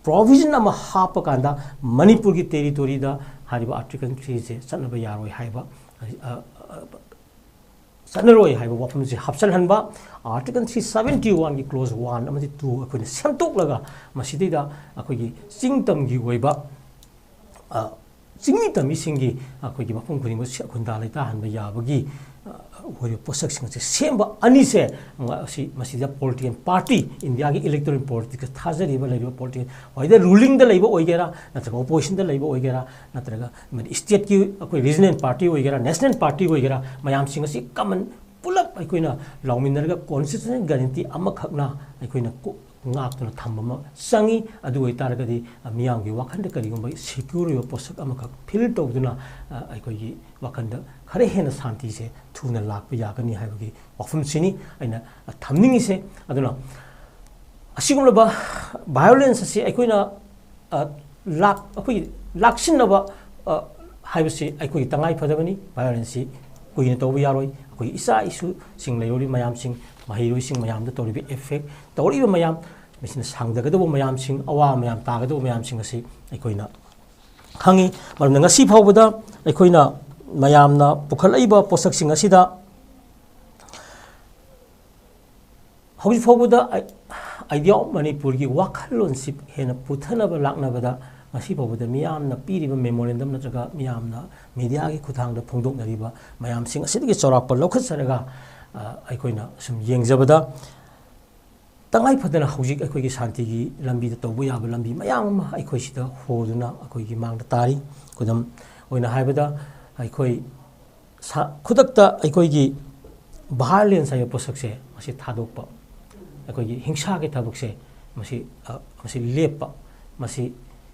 provision ama hapa kanda manipurgi territory da hariba article 3 se sanaba yaroi haiba sanaroi haiba wafam se hapsal hanba article 371 gi clause 1 amadi 2 akoi semtok laga masidi da akoi gi singtam gi oiba ꯆꯤꯡꯃꯤ ꯇꯝꯃꯤꯁꯤꯡꯒꯤ ꯑꯩꯈꯣꯏꯒꯤ ꯃꯐꯝ ꯈꯨꯗꯤꯡꯃꯛ ꯈꯨꯟꯗꯥ ꯂꯩꯇꯥꯍꯟꯕ ꯌꯥꯕꯒꯤ ꯑꯣꯏꯕ ꯄꯣꯠꯁꯛꯁꯤꯡ ꯑꯁꯤ ꯁꯦꯝꯕ ꯑꯅꯤꯁꯦ ꯃꯁꯤꯗ ꯄꯣꯂꯤꯇꯤꯀꯦꯜ ꯄꯥꯔꯇꯤ ꯏꯟꯗꯤꯌꯥꯒꯤ ꯏꯂꯦꯛꯇꯣꯔꯦꯜ ꯄꯣꯂꯤꯇꯤꯛꯁ ꯊꯥꯖꯔꯤꯕ ꯂꯩꯔꯤꯕ ꯄꯣꯂꯤꯇꯤꯀꯦꯜ ꯋꯥꯏꯗ ꯔꯨꯂꯤꯡꯗ ꯂꯩꯕ ꯑꯣꯏꯒꯦꯔꯥ ꯅꯠꯇ꯭ꯔꯒ ꯑꯣꯄꯣꯖꯤꯁꯟꯗ ꯂꯩꯕ ꯑꯣꯏꯒꯦꯔꯥ ꯅꯠꯇ꯭ꯔꯒ ꯏꯁꯇꯦꯠꯀꯤ ꯑꯩꯈꯣꯏ ꯔꯤꯖꯅꯦꯜ ꯄꯥꯔꯇꯤ ꯑꯣꯏꯒꯦꯔꯥ ꯅꯦꯁꯅꯦꯜ ꯄꯥꯔꯇꯤ ꯑꯣꯏꯒꯦꯔꯥ ꯃꯌꯥꯝꯁꯤꯡ ꯑꯁꯤ ꯀꯃꯟ ꯄꯨꯂꯞ ꯑꯩꯈꯣꯏꯅ ꯂꯥꯎꯃꯤꯟꯅꯔꯒ ꯀꯣꯟꯁꯇꯤꯇ꯭ꯌꯨꯁꯅꯦꯜ ꯒꯥꯔꯦꯟꯇꯤ ꯑꯃꯈꯛꯅ ꯑꯩꯈꯣꯏꯅ ꯉꯥꯛꯇꯨꯅ ꯊꯝꯕ ꯑꯃ ꯆꯪꯏ ꯑꯗꯨ ꯑꯣꯏꯇꯥꯔꯒꯗꯤ ꯃꯤꯌꯥꯝꯒꯤ ꯋꯥꯈꯜꯗ ꯀꯔꯤꯒꯨꯝꯕ ꯁꯦꯀ꯭ꯌꯨꯔ ꯑꯣꯏꯕ ꯄꯣꯠꯁꯛ ꯑꯃꯈꯛ ꯐꯤꯜ ꯇꯧꯗꯨꯅ ꯑꯩꯈꯣꯏꯒꯤ ꯋꯥꯈꯜꯗ ꯈꯔ ꯍꯦꯟꯅ ꯁꯥꯟꯇꯤꯁꯦ ꯊꯨꯅ ꯂꯥꯛꯄ ꯌꯥꯒꯅꯤ ꯍꯥꯏꯕꯒꯤ ꯋꯥꯐꯝꯁꯤꯅꯤ ꯑꯩꯅ ꯊꯝꯅꯤꯡꯉꯤꯁꯦ ꯑꯗꯨꯅ ꯑꯁꯤꯒꯨꯝꯂꯕ ꯚꯥꯏꯑꯣꯂꯦꯟꯁ ꯑꯁꯤ ꯑꯩꯈꯣꯏꯅ ꯑꯩꯈꯣꯏꯒꯤ ꯂꯥꯛꯁꯤꯟꯅꯕ ꯍꯥꯏꯕꯁꯤ ꯑꯩꯈꯣꯏꯒꯤ ꯇꯉꯥꯏ ꯐꯗꯕꯅꯤ ꯚꯥꯏꯑꯣꯂꯦꯟꯁꯁꯤ ꯀꯨꯏꯅ ꯇꯧꯕ ꯌꯥꯔꯣꯏ ꯑꯩꯈꯣꯏꯒꯤ ꯏꯆꯥ ꯏꯁꯨꯁꯤꯡ ꯂꯩꯔꯤꯕ ꯃꯌꯥꯝꯁꯤꯡ ꯃꯍꯩꯔꯣꯏꯁꯤꯡ ꯃꯌꯥꯝꯗ ꯇꯧꯔꯤꯕ ꯑꯦꯐꯦꯛ ꯇꯧꯔꯤꯕ ꯃꯌꯥꯝ ꯃꯁꯤꯅ ꯁꯥꯡꯗꯒꯗꯕ ꯃꯌꯥꯝꯁꯤꯡ ꯑꯋꯥꯕ ꯃꯌꯥꯝ ꯇꯥꯒꯗꯕ ꯃꯌꯥꯝꯁꯤꯡ ꯑꯁꯤ ꯑꯩꯈꯣꯏꯅ ꯈꯪꯉꯤ ꯃꯔꯝꯗꯤ ꯉꯁꯤ ꯐꯥꯎꯕꯗ ꯑꯩꯈꯣꯏꯅ ꯃꯌꯥꯝꯅ ꯄꯨꯈꯠꯂꯛꯏꯕ ꯄꯣꯠꯁꯛꯁꯤꯡ ꯑꯁꯤꯗ ꯍꯧꯖꯤꯛ ꯐꯥꯎꯕꯗ ꯑꯥꯏꯗꯤꯌꯥ ꯑꯣꯐ ꯃꯅꯤꯄꯨꯔꯒꯤ ꯋꯥꯈꯜꯂꯣꯟꯁꯤ ꯍꯦꯟꯅ ꯄꯨꯊꯅꯕ ꯂꯥꯛꯅꯕꯗ ꯉꯁꯤ ꯐꯥꯎꯕꯗ ꯃꯤꯌꯥꯝꯅ ꯄꯤꯔꯤꯕ ꯃꯦꯃꯣꯔꯦꯟꯗꯝ ꯅꯠꯇ꯭ꯔꯒ ꯃꯤꯌꯥꯝꯅ ꯃꯤꯗꯤꯌꯥꯒꯤ ꯈꯨꯠꯊꯥꯡꯗ ꯐꯣꯡꯗꯣꯛꯅꯔꯤꯕ ꯃꯌꯥꯝꯁꯤꯡ ꯑꯁꯤꯗꯒꯤ ꯆꯥꯎꯔꯥꯛꯄ ꯂꯧꯈꯠꯆꯔꯒ ꯑꯩꯈꯣꯏꯅ ꯁꯨꯝ ꯌꯦꯡꯖꯕꯗ ꯇꯉꯥꯏ ꯐꯗꯅ ꯍꯧꯖꯤꯛ ꯑꯩꯈꯣꯏꯒꯤ ꯁꯥꯟꯇꯤꯒꯤ ꯂꯝꯕꯤꯗ ꯇꯧꯕ ꯌꯥꯕ ꯂꯝꯕꯤ ꯃꯌꯥꯝ ꯑꯃ ꯑꯩꯈꯣꯏꯁꯤꯗ ꯍꯣꯗꯨꯅ ꯑꯩꯈꯣꯏꯒꯤ ꯃꯥꯡꯗ ꯇꯥꯔꯤ ꯈꯨꯗꯝ ꯑꯣꯏꯅ ꯍꯥꯏꯕꯗ ꯑꯩꯈꯣꯏ ꯈꯨꯗꯛꯇ ꯑꯩꯈꯣꯏꯒꯤ ꯚꯥꯏꯂꯦꯟꯁ ꯍꯥꯏꯕ ꯄꯣꯠꯁꯛꯁꯦ ꯃꯁꯤ ꯊꯥꯗꯣꯛꯄ ꯑꯩꯈꯣꯏꯒꯤ ꯍꯤꯡꯁꯥꯒꯤ ꯊꯕꯛꯁꯦ ꯃꯁꯤ ꯂꯦꯞꯄ ꯃꯁꯤ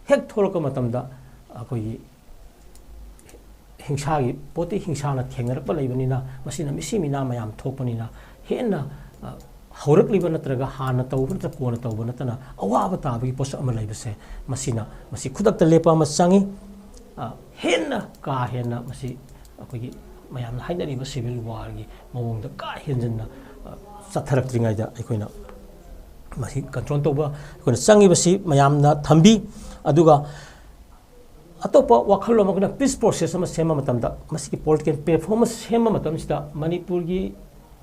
ꯍꯦꯛ ꯊꯣꯛꯂꯛꯄ ꯃꯇꯝꯗ ꯑꯩꯈꯣꯏꯒꯤ ꯍꯤꯡꯁꯥꯒꯤ ꯄꯣꯠꯇꯤ ꯍꯤꯡꯁꯥꯅ ꯊꯦꯡꯅꯔꯛꯄ ꯂꯩꯕꯅꯤꯅ ꯃꯁꯤꯅ ꯃꯤꯁꯤ ꯃꯤꯅꯥ ꯃꯌꯥꯝ ꯊꯣꯛꯄꯅꯤꯅ ꯍꯦꯟꯅ ꯍꯧꯔꯛꯂꯤꯕ ꯅꯠꯇ꯭ꯔꯒ ꯍꯥꯟꯅ ꯇꯧꯕ ꯅꯠꯇ꯭ꯔꯒ ꯀꯣꯟꯅ ꯇꯧꯕ ꯅꯠꯇꯅ ꯑꯋꯥꯕ ꯇꯥꯕꯒꯤ ꯄꯣꯠꯁꯛ ꯑꯃ ꯂꯩꯕꯁꯦ ꯃꯁꯤ ꯈꯨꯗꯛꯇ ꯂꯦꯞꯄ ꯑꯃ ꯆꯪꯉꯤ ꯍꯦꯟꯅ ꯀꯥ ꯍꯦꯟꯅ ꯃꯁꯤ ꯑꯩꯈꯣꯏꯒꯤ ꯃꯌꯥꯝꯅ ꯍꯥꯏꯅꯔꯤꯕ ꯁꯤꯚꯤꯜ ꯋꯥꯔꯒꯤ ꯃꯑꯣꯡꯗ ꯀꯥ ꯍꯦꯟꯖꯟꯅ ꯆꯠꯊꯔꯛꯇ꯭ꯔꯤꯉꯩꯗ ꯑꯩꯈꯣꯏꯅ ꯃꯁꯤ ꯀꯟꯇ꯭ꯔꯣꯜ ꯇꯧꯕ ꯑꯩꯈꯣꯏꯅ ꯆꯪꯉꯤꯕꯁꯤ ꯃꯌꯥꯝꯅ ꯊꯝꯕꯤ ꯑꯗꯨꯒ ꯑꯇꯣꯞꯄ ꯋꯥꯈꯜꯂꯣꯟ ꯑꯃꯒꯅ ꯄꯤꯁ ꯄ꯭ꯔꯣꯁꯦꯁ ꯑꯃ ꯁꯦꯝꯕ ꯃꯇꯝꯗ ꯃꯁꯤꯒꯤ ꯄꯣꯂꯤꯇꯤꯀꯦꯜ ꯄ꯭ꯂꯦꯠꯐꯣꯝ ꯑꯃ ꯁꯦꯝꯕ ꯃꯇꯝꯁꯤꯗ ꯃꯅꯤꯄꯨꯔꯒꯤ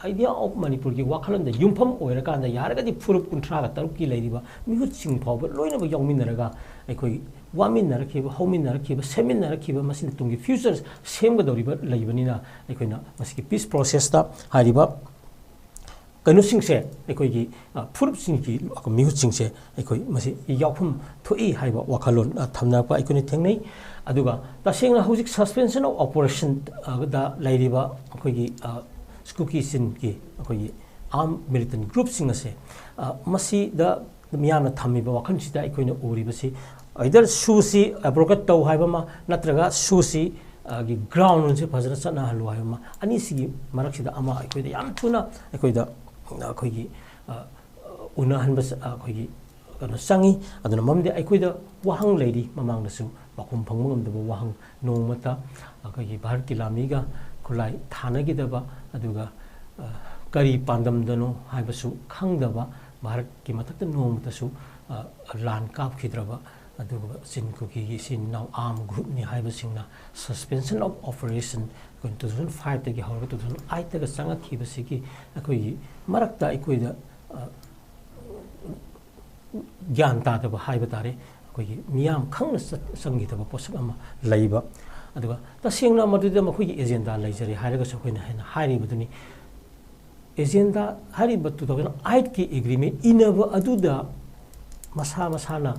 ꯑꯥꯏꯗꯤꯌꯥ ꯑꯣꯐ ꯃꯅꯤꯄꯨꯔꯒꯤ ꯋꯥꯈꯜꯂꯣꯟꯗ ꯌꯨꯝꯐꯝ ꯑꯣꯏꯔꯀꯥꯟꯗ ꯌꯥꯔꯒꯗꯤ ꯐꯨꯔꯨꯞ 36ꯀꯤ ꯂꯩꯔꯤꯕ ꯃꯤꯍꯨꯠꯁꯤꯡ ꯐꯥꯎꯕ ꯂꯣꯏꯅꯃꯛ ꯌꯥꯎꯃꯤꯟꯅꯔꯒ ꯑꯩꯈꯣꯏ ꯋꯥꯃꯤꯟꯅꯔꯛꯈꯤꯕ ꯍꯧꯃꯤꯟꯅꯔꯛꯈꯤꯕ ꯁꯦꯝꯃꯤꯟꯅꯔꯛꯈꯤꯕ ꯃꯁꯤꯅ ꯇꯨꯡꯒꯤ ꯐ꯭ꯌꯨꯆꯔ ꯁꯦꯝꯒꯗꯧꯔꯤꯕ ꯂꯩꯕꯅꯤꯅ ꯑꯩꯈꯣꯏꯅ ꯃꯁꯤꯒꯤ ꯄꯤꯁ ꯄ꯭ꯔꯣꯁꯦꯁꯇ ꯍꯥꯏꯔꯤꯕ ꯀꯩꯅꯣꯁꯤꯡꯁꯦ ꯑꯩꯈꯣꯏꯒꯤ ꯐꯨꯔꯨꯞꯁꯤꯡꯒꯤ ꯃꯤꯍꯨꯠꯁꯤꯡꯁꯦ ꯑꯩꯈꯣꯏ ꯃꯁꯤ ꯌꯥꯎꯐꯝ ꯊꯣꯛꯏ ꯍꯥꯏꯕ ꯋꯥꯈꯜꯂꯣꯟ ꯊꯝꯅꯔꯛꯄ ꯑꯩꯈꯣꯏꯅ ꯊꯦꯡꯅꯩ ꯑꯗꯨꯒ ꯇꯁꯦꯡꯅ ꯍꯧꯖꯤꯛ ꯁꯁꯄꯦꯟꯁꯟ ꯑꯣꯐ ꯑꯣꯄꯔꯦꯁꯟꯗ ꯂꯩꯔꯤꯕ ꯑꯩꯈꯣꯏꯒꯤ ꯁ꯭ꯀꯨꯀꯤꯁꯤꯟꯒꯤ ꯑꯩꯈꯣꯏꯒꯤ ꯑꯥꯔꯝ ꯃꯤꯂꯤꯇꯦꯟ ꯒ꯭ꯔꯨꯞꯁꯤꯡ ꯑꯁꯦ ꯃꯁꯤꯗ ꯃꯤꯌꯥꯝꯅ ꯊꯝꯃꯤꯕ ꯋꯥꯈꯜꯁꯤꯗ ꯑꯩꯈꯣꯏꯅ ꯎꯔꯤꯕꯁꯤ ꯑꯥꯏꯗꯔ ꯁꯨꯁꯤ ꯑꯦꯕ꯭ꯔꯣꯒꯦꯠ ꯇꯧ ꯍꯥꯏꯕ ꯑꯃ ꯅꯠꯇ꯭ꯔꯒ ꯁꯨꯁꯤ ꯒꯤ ꯒ꯭ꯔꯥꯎꯟꯁꯦ ꯐꯖꯅ ꯆꯠꯅꯍꯜꯂꯨ ꯍꯥꯏꯕ ꯑꯃ ꯑꯅꯤꯁꯤꯒꯤ ꯃꯔꯛꯁꯤꯗ ꯑꯃ ꯑꯩꯈꯣꯏꯗ ꯌꯥꯝ ꯊꯨꯅ ꯑꯩꯈꯣꯏꯒꯤ ꯎꯅꯍꯟꯕ ꯑꯩꯈꯣꯏꯒꯤ ꯀꯩꯅꯣ ꯆꯪꯉꯤ ꯑꯗꯨꯅ ꯃꯔꯝꯗꯤ ꯑꯩꯈꯣꯏꯗ ꯋꯥꯍꯪ ꯂꯩꯔꯤ ꯃꯃꯥꯡꯗꯁꯨ ꯄꯥꯎꯈꯨꯝ ꯐꯪꯕ ꯉꯝꯗꯕ ꯋꯥꯍꯪ ꯅꯣꯡꯃꯇ ꯑꯩꯈꯣꯏꯒꯤ ꯚꯥꯔꯠꯀꯤ ꯂꯥꯟꯃꯤꯒ ꯈꯨꯠꯂꯥꯏ ꯊꯥꯅꯈꯤꯗꯕ ꯑꯗꯨꯒ ꯀꯔꯤ ꯄꯥꯟꯗꯝꯗꯅꯣ ꯍꯥꯏꯕꯁꯨ ꯈꯪꯗꯕ ꯚꯥꯔꯠꯀꯤ ꯃꯊꯛꯇ ꯅꯣꯡꯃꯇꯁꯨ ꯂꯥꯟ ꯀꯥꯞꯈꯤꯗ꯭ꯔꯕ ꯑꯗꯨꯒ ꯆꯤꯟ ꯀꯨꯀꯤꯒꯤ ꯏꯆꯤꯟ ꯏꯅꯥꯎ ꯑꯥꯔꯝ ꯒ꯭ꯔꯨꯞꯅꯤ ꯍꯥꯏꯕꯁꯤꯡꯅ ꯁꯁꯄꯦꯟꯁꯟ ꯑꯣꯐ ꯑꯣꯄꯔꯦꯁꯟ ꯑꯩꯈꯣꯏ 2005ꯗꯒꯤ ꯍꯧꯔꯒ 2008ꯗꯒ ꯆꯪꯉꯛꯈꯤꯕꯁꯤꯒꯤ ꯑꯩꯈꯣꯏꯒꯤ ꯃꯔꯛꯇ ꯑꯩꯈꯣꯏꯗ ꯒ꯭ꯌꯥꯟ ꯇꯥꯗꯕ ꯍꯥꯏꯕ ꯇꯥꯔꯦ ꯑꯩꯈꯣꯏꯒꯤ ꯃꯤꯌꯥꯝ ꯈꯪꯅ ꯆꯪꯈꯤꯗꯕ ꯄꯣꯠꯁꯛ ꯑꯃ ꯂꯩꯕ ꯑꯗꯨꯒ ꯇꯁꯦꯡꯅ ꯃꯗꯨꯗ ꯃꯈꯣꯏꯒꯤ ꯑꯦꯖꯦꯟꯗꯥ ꯂꯩꯖꯔꯦ ꯍꯥꯏꯔꯒꯁꯨ ꯑꯩꯈꯣꯏꯅ ꯍꯦꯟꯅ ꯍꯥꯏꯔꯤꯕꯗꯨꯅꯤ ꯑꯦꯖꯦꯟꯗꯥ ꯍꯥꯏꯔꯤꯕ 2008ꯀꯤ ꯑꯦꯒ꯭ꯔꯤꯃꯦꯟ ꯏꯅꯕ ꯑꯗꯨꯗ ꯃꯁꯥꯅ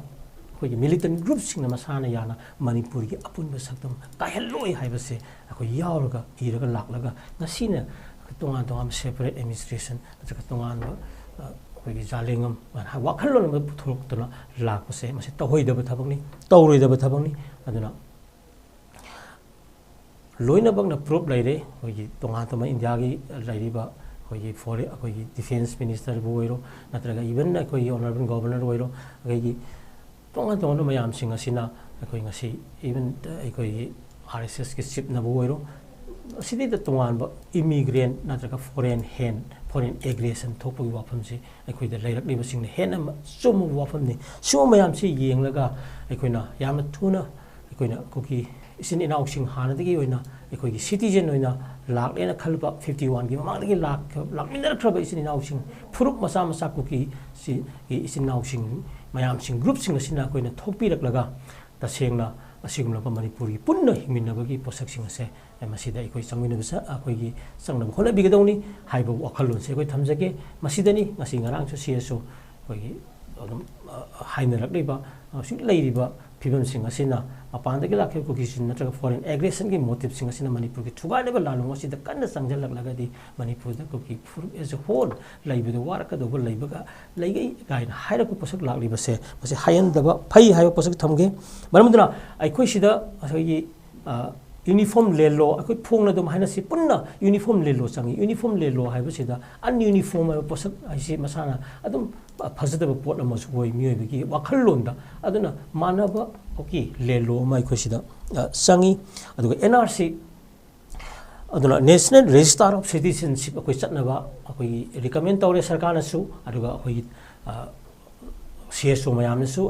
ꯑꯩꯈꯣꯏꯒꯤ ꯃꯤꯂꯤꯇꯦꯟ ꯒ꯭ꯔꯨꯞꯁꯤꯡꯅ ꯃꯁꯥꯅ ꯌꯥꯅ ꯃꯅꯤꯄꯨꯔꯒꯤ ꯑꯄꯨꯟꯕ ꯁꯛꯇꯝ ꯀꯥꯏꯍꯜꯂꯣꯏ ꯍꯥꯏꯕꯁꯦ ꯑꯩꯈꯣꯏ ꯌꯥꯎꯔꯒ ꯏꯔꯒ ꯂꯥꯛꯂꯒ ꯉꯁꯤꯅ ꯇꯣꯉꯥꯟ ꯇꯣꯉꯥꯟꯕ ꯁꯦꯄꯔꯦꯠ ꯑꯦꯗꯃꯤꯅꯤꯁꯇ꯭ꯔꯦꯁꯟ ꯅꯠꯇ꯭ꯔꯒ ꯇꯣꯉꯥꯟꯕ ꯑꯩꯈꯣꯏꯒꯤ ꯖꯥꯂꯦꯡꯉꯝ ꯋꯥꯈꯜꯂꯣꯟ ꯑꯃ ꯄꯨꯊꯣꯔꯛꯇꯨꯅ ꯂꯥꯛꯄꯁꯦ ꯃꯁꯤ ꯇꯧꯍꯣꯏꯗꯕ ꯊꯕꯛꯅꯤ ꯇꯧꯔꯣꯏꯗꯕ ꯊꯕꯛꯅꯤ ꯑꯗꯨꯅ ꯂꯣꯏꯅꯃꯛꯅ ꯄ꯭ꯔꯨꯞ ꯂꯩꯔꯦ ꯑꯩꯈꯣꯏꯒꯤ ꯇꯣꯉꯥꯟ ꯇꯣꯉꯥꯟꯕ ꯏꯟꯗꯤꯌꯥꯒꯤ ꯂꯩꯔꯤꯕ ꯑꯩꯈꯣꯏꯒꯤ ꯗꯤꯐꯦꯟꯁ ꯃꯤꯅꯤꯁꯇꯔꯕꯨ ꯑꯣꯏꯔꯣ ꯅꯠꯇ꯭ꯔꯒ ꯏꯚꯟ ꯑꯩꯈꯣꯏꯒꯤ ꯑꯣꯅꯔꯦꯕꯜ ꯒꯣꯕꯔꯅꯔ ꯑꯣꯏꯔꯣ ꯑꯩꯈꯣꯏꯒꯤ ꯇꯣꯉꯥꯟ ꯇꯣꯉꯥꯟꯕ ꯃꯌꯥꯝꯁꯤꯡ ꯑꯁꯤꯅ ꯑꯩꯈꯣꯏ ꯉꯁꯤ ꯏꯚꯟ ꯑꯩꯈꯣꯏꯒꯤ RSSꯒꯤ ꯆꯤꯞꯅꯕꯨ ꯑꯣꯏꯔꯣ ꯑꯁꯤꯗꯩꯗ ꯇꯣꯉꯥꯟꯕ ꯏꯃꯤꯒ꯭ꯔꯦꯟ ꯅꯠꯇ꯭ꯔꯒ ꯐꯣꯔꯦꯟ ꯑꯦꯒ꯭ꯔꯦꯁꯟ ꯊꯣꯛꯄꯒꯤ ꯋꯥꯐꯝꯁꯤ ꯑꯩꯈꯣꯏꯗ ꯂꯩꯔꯛꯂꯤꯕꯁꯤꯡꯅ ꯍꯦꯟꯅ ꯆꯨꯝꯕ ꯋꯥꯐꯝꯅꯤ ꯁꯤꯒꯨꯝꯕ ꯃꯌꯥꯝꯁꯤ ꯌꯦꯡꯂꯒ ꯑꯩꯈꯣꯏꯅ ꯌꯥꯝꯅ ꯊꯨꯅ ꯑꯩꯈꯣꯏꯅ ꯀꯨꯀꯤ ꯏꯆꯤꯟ ꯏꯅꯥꯎꯁꯤꯡ ꯍꯥꯟꯅꯗꯒꯤ ꯑꯣꯏꯅ ꯑꯩꯈꯣꯏꯒꯤ ꯁꯤꯇꯤꯖꯦꯟ ꯑꯣꯏꯅ ꯂꯥꯛꯂꯦꯅ ꯈꯜꯂꯕ 51ꯒꯤ ꯃꯃꯥꯡꯗꯒꯤ ꯂꯥꯛꯃꯤꯟꯅꯔꯛꯈ꯭ꯔꯕ ꯏꯆꯤꯟ ꯏꯅꯥꯎꯁꯤꯡ ꯐꯨꯔꯨꯞ ꯃꯆꯥ ꯃꯆꯥ ꯀꯨꯀꯤꯒꯤ ꯏꯆꯤꯟ ꯏꯅꯥꯎꯁꯤꯡ ꯃꯌꯥꯝꯁꯤꯡ ꯒ꯭ꯔꯨꯞꯁꯤꯡ ꯑꯁꯤꯅ ꯑꯩꯈꯣꯏꯅ ꯊꯣꯛꯄꯤꯔꯛꯂꯒ ꯇꯁꯦꯡꯅ ꯑꯁꯤꯒꯨꯝꯂꯕ ꯃꯅꯤꯄꯨꯔꯒꯤ ꯄꯨꯟꯅ ꯍꯤꯡꯃꯤꯟꯅꯕꯒꯤ ꯄꯣꯠꯁꯛꯁꯤꯡ ꯑꯁꯦ ꯃꯁꯤꯗ ꯑꯩꯈꯣꯏ ꯑꯩꯈꯣꯏꯒꯤ ꯆꯪꯅꯕ ꯍꯣꯠꯅꯕꯤꯒꯗꯧꯅꯤ ꯍꯥꯏꯕ ꯋꯥꯈꯜꯂꯣꯟꯁꯦ ꯑꯩꯈꯣꯏ ꯊꯝꯖꯒꯦ ꯃꯁꯤꯗꯅꯤ ꯉꯁꯤ ꯉꯔꯥꯡꯁꯨ ꯁꯤꯗꯁꯨ ꯑꯩꯈꯣꯏꯒꯤ ꯑꯗꯨꯝ ꯍꯥꯏꯅꯔꯛꯂꯤꯕ ꯍꯧꯖꯤꯛ ꯂꯩꯔꯤꯕ ꯐꯤꯕꯝꯁꯤꯡ ꯑꯁꯤꯅ ꯃꯄꯥꯟꯗꯒꯤ ꯂꯥꯛꯈꯤꯕ ꯀꯨꯀꯤꯁꯤꯡ ꯅꯠꯇ꯭ꯔꯒ ꯐꯣꯔꯦꯟ ꯑꯦꯒ꯭ꯔꯦꯁꯟꯒꯤ ꯃꯣꯇꯤꯞꯁꯤꯡ ꯑꯁꯤꯅ ꯃꯅꯤꯄꯨꯔꯒꯤ ꯊꯨꯒꯥꯏꯅꯕ ꯂꯥꯟꯂꯣꯡ ꯑꯁꯤꯗ ꯀꯟꯅ ꯆꯪꯁꯤꯜꯂꯛꯂꯒꯗꯤ ꯃꯅꯤꯄꯨꯔꯗ ꯀꯨꯀꯤ ꯐꯨꯔꯨꯞ ꯑꯦꯖ ꯑ ꯍꯣꯜ ꯂꯩꯕꯗ ꯋꯥꯔꯛꯀꯗꯧꯕ ꯂꯩꯒꯩ ꯀꯥꯏꯅ ꯍꯥꯏꯔꯛꯄ ꯄꯣꯠꯁꯛ ꯂꯥꯛꯂꯤꯕꯁꯦ ꯃꯁꯤ ꯍꯥꯏꯍꯟꯗꯕ ꯐꯩ ꯍꯥꯏꯕ ꯄꯣꯠꯁꯛ ꯊꯝꯒꯦ ꯃꯔꯝ ꯑꯗꯨꯅ ꯑꯩꯈꯣꯏꯁꯤꯗ ꯑꯩꯈꯣꯏꯒꯤ ꯌꯨꯅꯤꯐꯣꯔꯝ ꯂꯦꯟ ꯂꯣ ꯑꯩꯈꯣꯏ ꯐꯣꯡꯅ ꯑꯗꯨꯝ ꯍꯥꯏꯅꯁꯤ ꯄꯨꯟꯅ ꯌꯨꯅꯤꯐꯣꯔꯝ ꯂꯦꯟ ꯂꯣ ꯆꯪꯉꯤ ꯌꯨꯅꯤꯐꯣꯔꯝ ꯂꯦꯟ ꯂꯣ ꯍꯥꯏꯕꯁꯤꯗ ꯑꯟꯌꯨꯅꯤꯐꯣꯔꯝ ꯍꯥꯏꯕ ꯄꯣꯠꯁꯛ ꯍꯥꯏꯁꯤ ꯃꯁꯥꯅ ꯑꯗꯨꯝ ꯐꯖꯗꯕ ꯄꯣꯠ ꯑꯃꯁꯨ ꯑꯣꯏ ꯃꯤꯑꯣꯏꯕꯒꯤ ꯋꯥꯈꯜꯂꯣꯟꯗ ꯑꯗꯨꯅ ꯃꯥꯟꯅꯕ ꯂꯦꯟ ꯂꯣ ꯑꯃ ꯑꯩꯈꯣꯏꯁꯤꯗ ꯆꯪꯉꯤ ꯑꯗꯨꯒ NRC ꯑꯗꯨꯅ ꯅꯦꯁꯅꯦꯜ ꯔꯦꯖꯤꯁꯇꯥꯔ ꯑꯣꯐ ꯁꯤꯇꯤꯖꯦꯟꯁꯤꯞ ꯑꯩꯈꯣꯏ ꯆꯠꯅꯕ ꯑꯩꯈꯣꯏꯒꯤ ꯔꯤꯀꯃꯦꯟ ꯇꯧꯔꯦ ꯁꯔꯀꯥꯔꯅꯁꯨ ꯑꯗꯨꯒ ꯑꯩꯈꯣꯏꯒꯤ CSO mayamnasu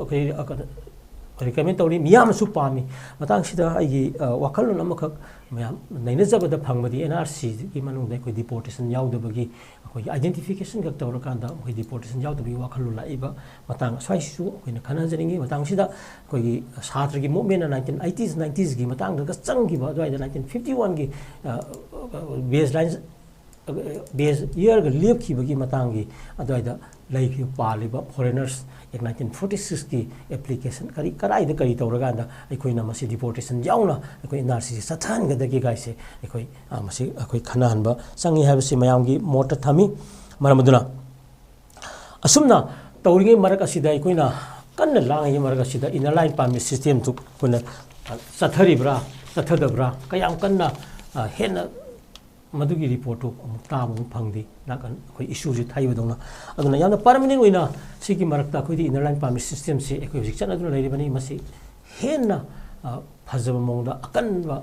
recommend tawri miyamsu pami matang sida ai wakhalon amakak mayam nainajabada phangmadi NRC ki manungda koi deportation yaudabagi koi identification gak tawrakanda koi deportation yaudabagi wakhalon laiba matang swaisu koi na khanajeringi matang sida koi satra gi movement 1980s 90s gi matang da changi ba doi 1951 gi baseline base year ga lep ki bagi matang gi adoi da lai ki paliba foreigners 1946 की application करी कराइद करी तौरगांदा अखोइना मसी deportation याउना अखोइ NRC सथान गदगी गाइसे अखोइ मसी अखोइ खनाहनबा संगी हाबसी मयामगी मोट थमी मरमदुना असुमना तौरिगे मरक असिदा अखोइना कन्न लांगे मरक असिदा inner line पामी system तु कुना सथरिब्रा सथदब्रा कयाम कन्न हेन मधुगी रिपोर्ट ताब फंगदी नाकन अखोइ इशू जी थाइबदौना अदुना यामना परमानेंट ओइना सिगी मरकता अखोइदी इनर लाइन पामी सिस्टम से अखोइ जिक चनदुना लेरिबनी मसी हेन्ना फजब मोंगदा अकनबा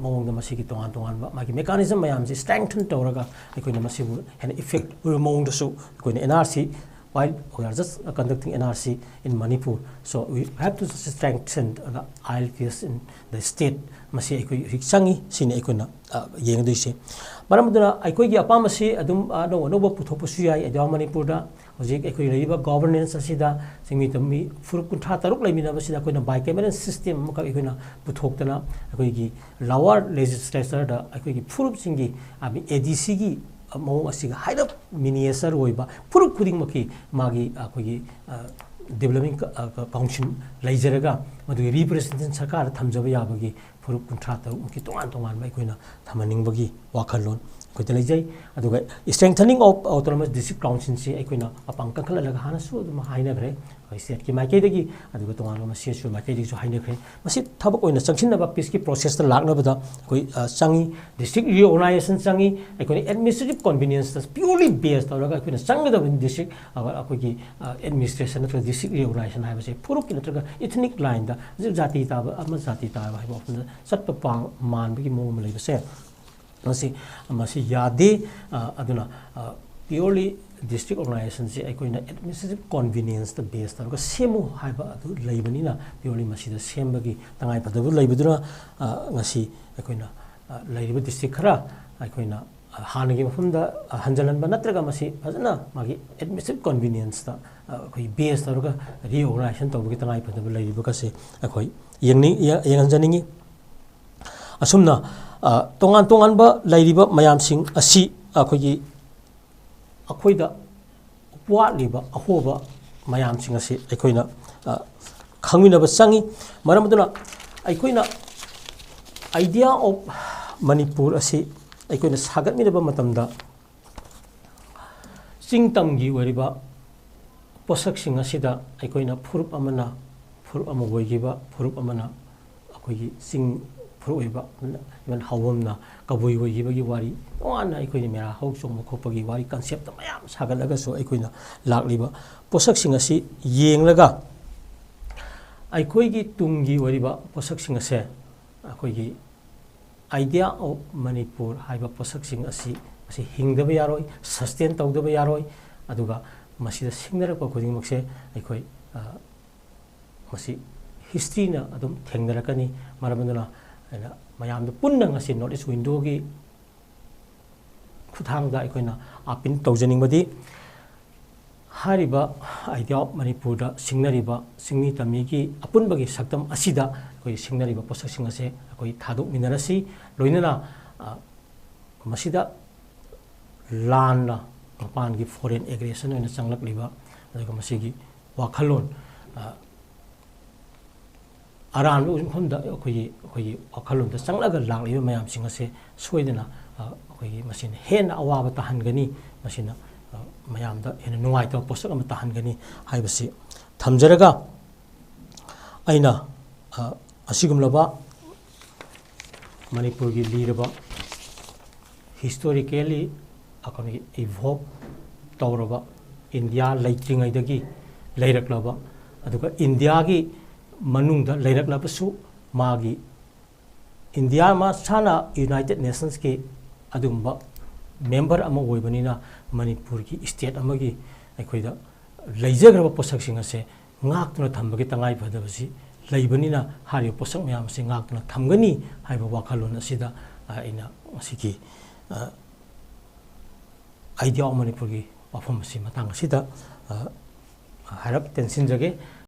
मोंगदा मसीगी तोंगान तोंगानबा मागी मेकानिज्म मयाम से स्ट्रेंथन तौरगा अखोइना मसीबु हेन इफेक्ट उर मोंगदसु अखोइना NRC while we are just conducting NRC in Manipur, so we have to strengthen the ILPS in the state. Masi ekoi riksangi sini ekoi yeng doise. Maramuduna ekoi gi apa masi adum no puthopu suyai adwa Manipur da hojik ekoi leiba governance asida singmi tami furup kuntha taruk leimina basida ekoi na bicameral system maka ekoi na puthoktana ekoi gi lower legislature da ekoi gi furup singi abi ADC gi mong asiga haida miniature oiba puruk kuding maki magi akogi developing council laijaraga madu representation sarkar thamjaba yabagi puruk kuntra ta maki tongan tongan mai koina thamaning bagi wakhalon koita laijai aduga strengthening of autonomous district council se akoina apang kankhala laga hana su dum haina gre state ki makai dagi aduga tongan ma CSU makai dagi su haina gre masi thabak oina changsin ba peace ki process ta lagna bada koi changi district reorganization changi akoi administrative convenience tas purely based auraga akoi changda da district akoi ki administration na district reorganization ha base puruk ki natraga ethnic line da jati ta ama jati ta ba ba satpa pa man bi mo ma lei base masi yade aduna purely district organization se akoina administrative convenience the base ta ga semu haiba adu leibani na purely masi da sembagi tangai padabu leibuduna ngasi akoina leiba district khara akoina hanagi mafumda hanjalan ba natraga masi fazana magi administrative convenience ta akoi base ta ga reorganization tawgi tangai padabu leiba ka se akoi yengni yenganjaningi asumna tongan tongan ba lairiba mayam sing asi akogi akoida watliba ahoba mayam sing asi akoina khangmina ba sangi maramuduna akoina idea of Manipur asi akoina sagatmina ba matamda singtamgi wariba posak sing asida akoina phurup amana woigiba phurup amana akogi sing Proiba, even Hawamna, Kabui, Yibagi Wari, one Equina Mera, Hawsong, Kopagi Wari concept of Mayam, Sagalaga, so Equina, Lakliba, Posaxing a sea, Ying Laga. I coigi Tungi Wariba, Posaxing a sea, a coigi idea of Manipur, Hiba Posaxing a sea, Hing the Bayaroi, sustain Tau the Bayaroi, Aduga, Masi singer of Coding Moxe, I coi Masi history na Adum Tengarakani, Marabana. Mayam the Punang as in notice window gi Kutanga Equina up in Tozening Badi Hariba idea of Manipuda, Singnariba, Singni Tamiki, Apunbagi Saktam Asida, Singnariba possessing a say, Tadu Minerasi, Loinana Masida Lana, Mapan give foreign aggression and a Sanglak Liba, like a Masigi, Wakalon. Around Honda, Okalun, the Sanglaga Lang, you may have seen a say, Sweden, machine, Hen Awaba Tahangani, machine, Mayam, in a no item, Posam Tahangani, I will say, Tamjaraga Aina Asigum Laba Manipuri Liraba historically, evolved Tauraba, India, lighting Idagi, Later Clubba, Indiagi. Manungda leirak lapasu magi India ma sana United Nations ke adumba member ama oibanina Manipur ki state amagi aikoida leijagraba posaksing ase ꯉꯥꯛꯇꯨꯅ ꯊꯝꯕꯒꯤ ꯇꯉꯥꯏ ꯐꯗꯕꯁꯤ ꯂꯩꯕꯅꯤꯅ ꯍꯥꯏꯔꯤꯕ ꯄꯣꯠꯁꯛ ꯃꯌꯥꯝ ꯑꯁꯤ ꯉꯥꯛꯇꯨꯅ ꯊꯝꯒꯅꯤ ꯍꯥꯏꯕ ꯋꯥꯈꯜꯂꯣꯟ ꯑꯁꯤꯗ ꯑꯩꯅ ꯃꯁꯤꯒꯤ ꯑꯥꯏꯗꯤꯌꯥ ꯑꯣꯐ ꯃꯅꯤꯄꯨꯔꯒꯤ ꯋꯥꯐꯝ ꯑꯁꯤ ꯃꯇꯥꯡ ꯑꯁꯤꯗ ꯍꯥꯏꯔꯞ ꯇꯦꯟꯁꯤꯟꯖꯒꯦ꯫